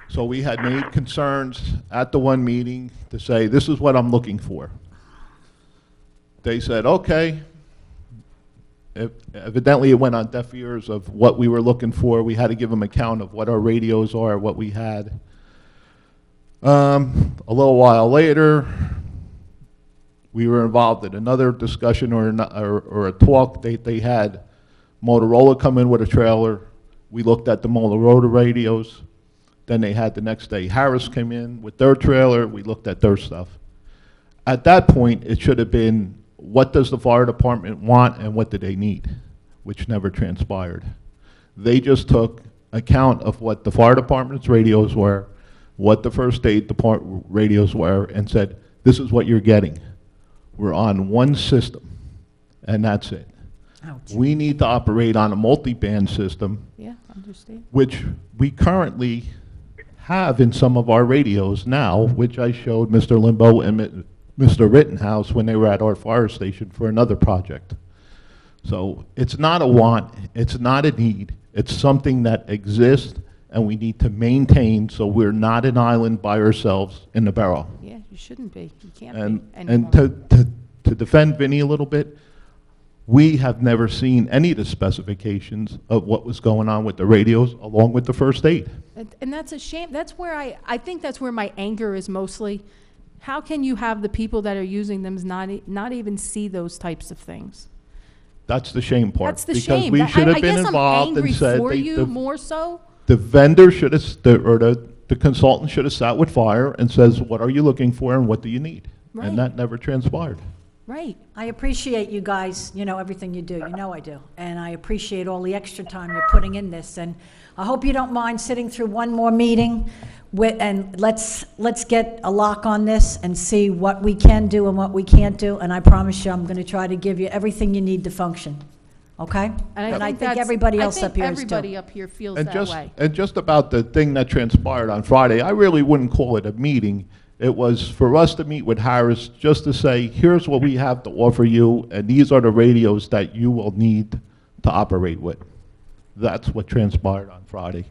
[SPEAKER 17] So we had made concerns at the one meeting to say, this is what I'm looking for. They said, okay. Evidently, it went on deaf ears of what we were looking for. We had to give them a count of what our radios are, what we had. A little while later, we were involved in another discussion or a talk. They had Motorola come in with a trailer. We looked at the Motorola radios. Then they had the next day, Harris came in with their trailer. We looked at their stuff. At that point, it should have been, what does the fire department want and what do they need, which never transpired. They just took account of what the fire department's radios were, what the first aid department radios were, and said, this is what you're getting. We're on one system, and that's it.
[SPEAKER 2] Ouch.
[SPEAKER 17] We need to operate on a multi-band system,
[SPEAKER 1] Yeah, understand.
[SPEAKER 17] which we currently have in some of our radios now, which I showed Mr. Limbo and Mr. Rittenhouse when they were at our fire station for another project. So it's not a want, it's not a need, it's something that exists and we need to maintain so we're not an island by ourselves in the borough.
[SPEAKER 1] Yeah, you shouldn't be. You can't
[SPEAKER 17] And,
[SPEAKER 1] be anymore.
[SPEAKER 17] and to defend Vinny a little bit, we have never seen any of the specifications of what was going on with the radios along with the first aid.
[SPEAKER 1] And that's a shame. That's where I think that's where my anger is mostly. How can you have the people that are using them not even see those types of things?
[SPEAKER 17] That's the shame part.
[SPEAKER 1] That's the
[SPEAKER 17] because
[SPEAKER 1] shame.
[SPEAKER 17] we
[SPEAKER 1] That-
[SPEAKER 17] should
[SPEAKER 1] I
[SPEAKER 17] have been
[SPEAKER 1] guess
[SPEAKER 17] involved
[SPEAKER 1] I'm angry
[SPEAKER 17] and said
[SPEAKER 1] for
[SPEAKER 17] they-
[SPEAKER 1] you more so.
[SPEAKER 17] the vendor should have, or the consultant should have sat with fire and says, what are you looking for and what do you need?
[SPEAKER 2] Right.
[SPEAKER 17] And that never transpired.
[SPEAKER 1] Right.
[SPEAKER 2] I appreciate you guys, everything you do, I do. And I appreciate all the extra time you're putting in this. And I hope you don't mind sitting through one more meeting and let's get a lock on this and see what we can do and what we can't do. And I promise you, I'm gonna try to give you everything you need to function. okay?
[SPEAKER 1] And
[SPEAKER 2] I think
[SPEAKER 1] that's-
[SPEAKER 2] everybody else up here is too.
[SPEAKER 1] everybody up here feels
[SPEAKER 17] And
[SPEAKER 1] that way.
[SPEAKER 17] just about the thing that transpired on Friday, I really wouldn't call it a meeting. It was for us to meet with Harris just to say, here's what we have to offer you, and these are the radios that you will need to operate with. That's what transpired on Friday.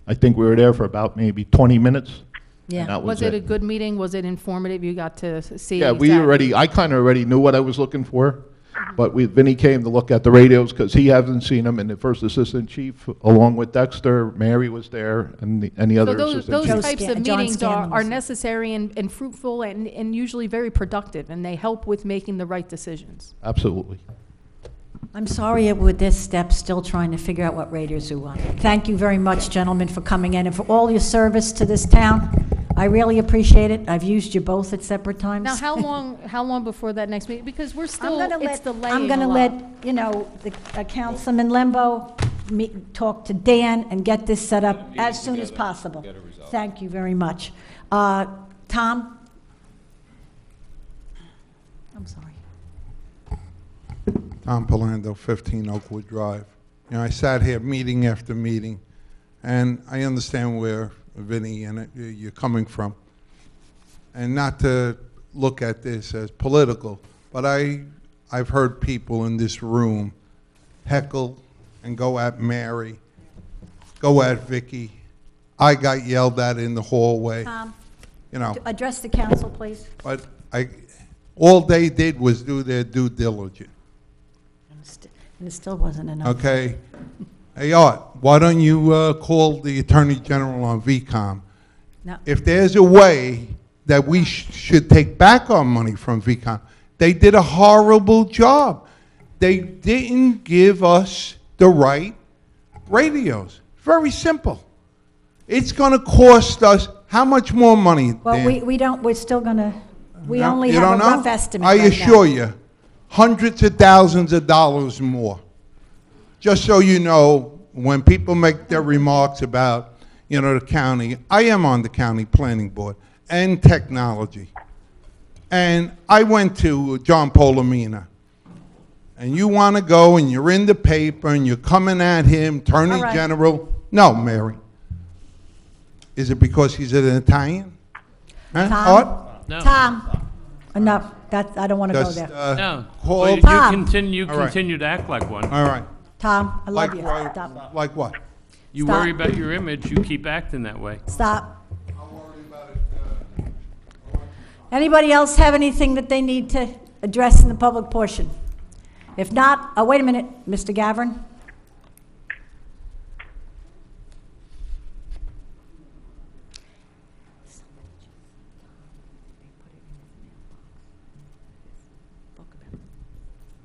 [SPEAKER 17] I think we were there for about maybe 20 minutes.
[SPEAKER 2] Yeah.
[SPEAKER 17] and that
[SPEAKER 1] Was it a good meeting? Was it informative? You got to see?
[SPEAKER 17] Yeah,
[SPEAKER 1] exactly-
[SPEAKER 17] I kind of already knew what I was looking for, but Vinny came to look at the radios because he hasn't seen them, and the first assistant chief, along with Dexter, Mary was there, and the
[SPEAKER 1] So
[SPEAKER 17] other
[SPEAKER 1] those
[SPEAKER 17] assistant chiefs.
[SPEAKER 1] types of
[SPEAKER 2] John
[SPEAKER 1] meetings
[SPEAKER 2] Scanlon
[SPEAKER 1] are
[SPEAKER 2] was there.
[SPEAKER 1] necessary and fruitful and usually very productive, and they help with making the right decisions.
[SPEAKER 17] Absolutely.
[SPEAKER 2] I'm sorry with this step, still trying to figure out what radios we want. Thank you very much, gentlemen, for coming in and for all your service to this town. I really appreciate it. I've used you both at separate times.
[SPEAKER 1] Now, how long before that next meeting? Because we're still, it's delaying
[SPEAKER 2] I'm gonna
[SPEAKER 1] a lot.
[SPEAKER 2] let, you know, the Councilman Lembo talk to Dan and get this set up as soon as possible. Thank you very much. Tom? I'm sorry.
[SPEAKER 18] Tom Palando, 15 Oakwood Drive. You know, I sat here meeting after meeting, and I understand where Vinny and you're coming from. And not to look at this as political, but I've heard people in this room heckle and go at Mary, go at Vicky. I got yelled at in the hallway.
[SPEAKER 2] Tom,
[SPEAKER 18] You know,
[SPEAKER 2] address the council, please.
[SPEAKER 18] but all they did was do their due diligence.
[SPEAKER 2] And it still wasn't enough.
[SPEAKER 18] Okay. Hey, Art, why don't you call the Attorney General on VCOM?
[SPEAKER 2] No.
[SPEAKER 18] If there's a way that we should take back our money from VCOM, they did a horrible job. They didn't give us the right radios. Very simple. It's going to cost us how much more money,
[SPEAKER 2] Well,
[SPEAKER 18] Dan?
[SPEAKER 2] we don't, we're still gonna, we
[SPEAKER 18] No,
[SPEAKER 2] only
[SPEAKER 18] you
[SPEAKER 2] have a
[SPEAKER 18] don't know?
[SPEAKER 2] rough estimate
[SPEAKER 18] I
[SPEAKER 2] right now.
[SPEAKER 18] assure you, hundreds of thousands of dollars more. Just so you know, when people make their remarks about, you know, the county, I am on the county planning board and technology. And I went to John Polomina. And you want to go and you're in the paper and you're coming at him, Attorney
[SPEAKER 2] All right.
[SPEAKER 18] General. No, Mary. Is it because he's an Italian? Huh? Art?
[SPEAKER 9] No.
[SPEAKER 2] Tom, enough. I don't want to go
[SPEAKER 18] Just,
[SPEAKER 2] there.
[SPEAKER 9] No.
[SPEAKER 18] call-
[SPEAKER 9] Well, you
[SPEAKER 2] Tom.
[SPEAKER 9] continue
[SPEAKER 18] All right.
[SPEAKER 9] to act like one.
[SPEAKER 18] All right.
[SPEAKER 2] Tom, I love
[SPEAKER 18] Like
[SPEAKER 2] you.
[SPEAKER 18] what?
[SPEAKER 2] Stop.
[SPEAKER 18] Like what?
[SPEAKER 9] You
[SPEAKER 2] Stop.
[SPEAKER 9] worry about your image, you keep acting that way.
[SPEAKER 2] Stop. Anybody else have anything that they need to address in the public portion? If not, wait a minute, Mr. Gavin.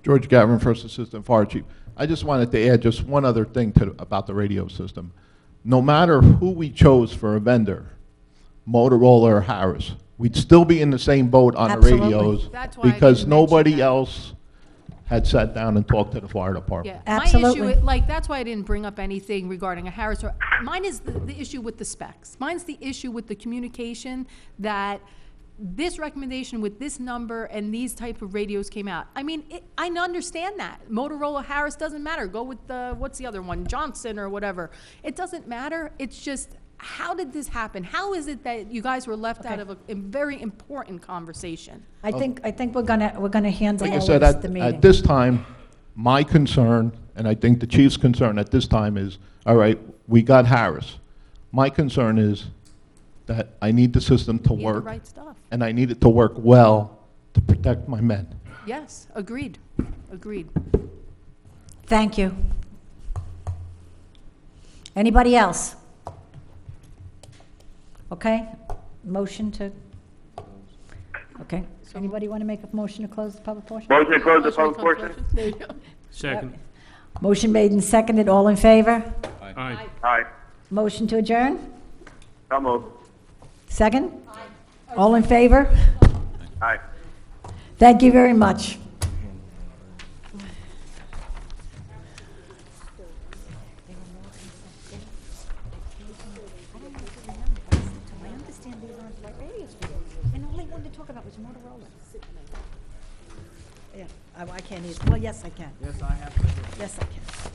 [SPEAKER 17] George Gavin, First Assistant Fire Chief. I just wanted to add just one other thing about the radio system. No matter who we chose for a vendor, Motorola or Harris, we'd still be in the same boat on
[SPEAKER 2] Absolutely.
[SPEAKER 17] the radios
[SPEAKER 1] That's why I
[SPEAKER 17] because
[SPEAKER 1] didn't mention
[SPEAKER 17] nobody
[SPEAKER 1] that.
[SPEAKER 17] else had sat down and talked to the fire department.
[SPEAKER 1] Yeah,
[SPEAKER 2] Absolutely.
[SPEAKER 1] My issue, like, that's why I didn't bring up anything regarding a Harris, or, mine is the issue with the specs. Mine's the issue with the communication that this recommendation with this number and these type of radios came out. I mean, I understand that. Motorola, Harris, doesn't matter. Go with the, what's the other one, Johnson or whatever. It doesn't matter. It's just, how did this happen? How is it that you guys were left out of a very important conversation?
[SPEAKER 2] I think we're gonna handle
[SPEAKER 17] Like I
[SPEAKER 2] all
[SPEAKER 17] said,
[SPEAKER 2] this at the meeting.
[SPEAKER 17] at this time, my concern, and I think the chief's concern at this time is, all right, we got Harris. My concern is that I need the system to
[SPEAKER 1] You need the
[SPEAKER 17] work,
[SPEAKER 1] right stuff.
[SPEAKER 17] and I need it to work well to protect my men.
[SPEAKER 1] Yes, agreed, agreed.
[SPEAKER 2] Thank you. Anybody else? Okay, motion to, okay. Anybody want to make a motion to close the public portion?
[SPEAKER 5] Motion to close the public portion?
[SPEAKER 1] There you go.
[SPEAKER 9] Second.
[SPEAKER 2] Motion made and seconded, all in favor?
[SPEAKER 9] Aye.
[SPEAKER 5] Aye.
[SPEAKER 2] Motion to adjourn?
[SPEAKER 5] So moved.
[SPEAKER 2] Second? All in favor?
[SPEAKER 5] Aye.
[SPEAKER 2] Thank you very much. I understand these aren't like radios for you. And all they wanted to talk about was Motorola. Yeah, I can't either. Well, yes, I can.
[SPEAKER 8] Yes, I have.
[SPEAKER 2] Yes, I can.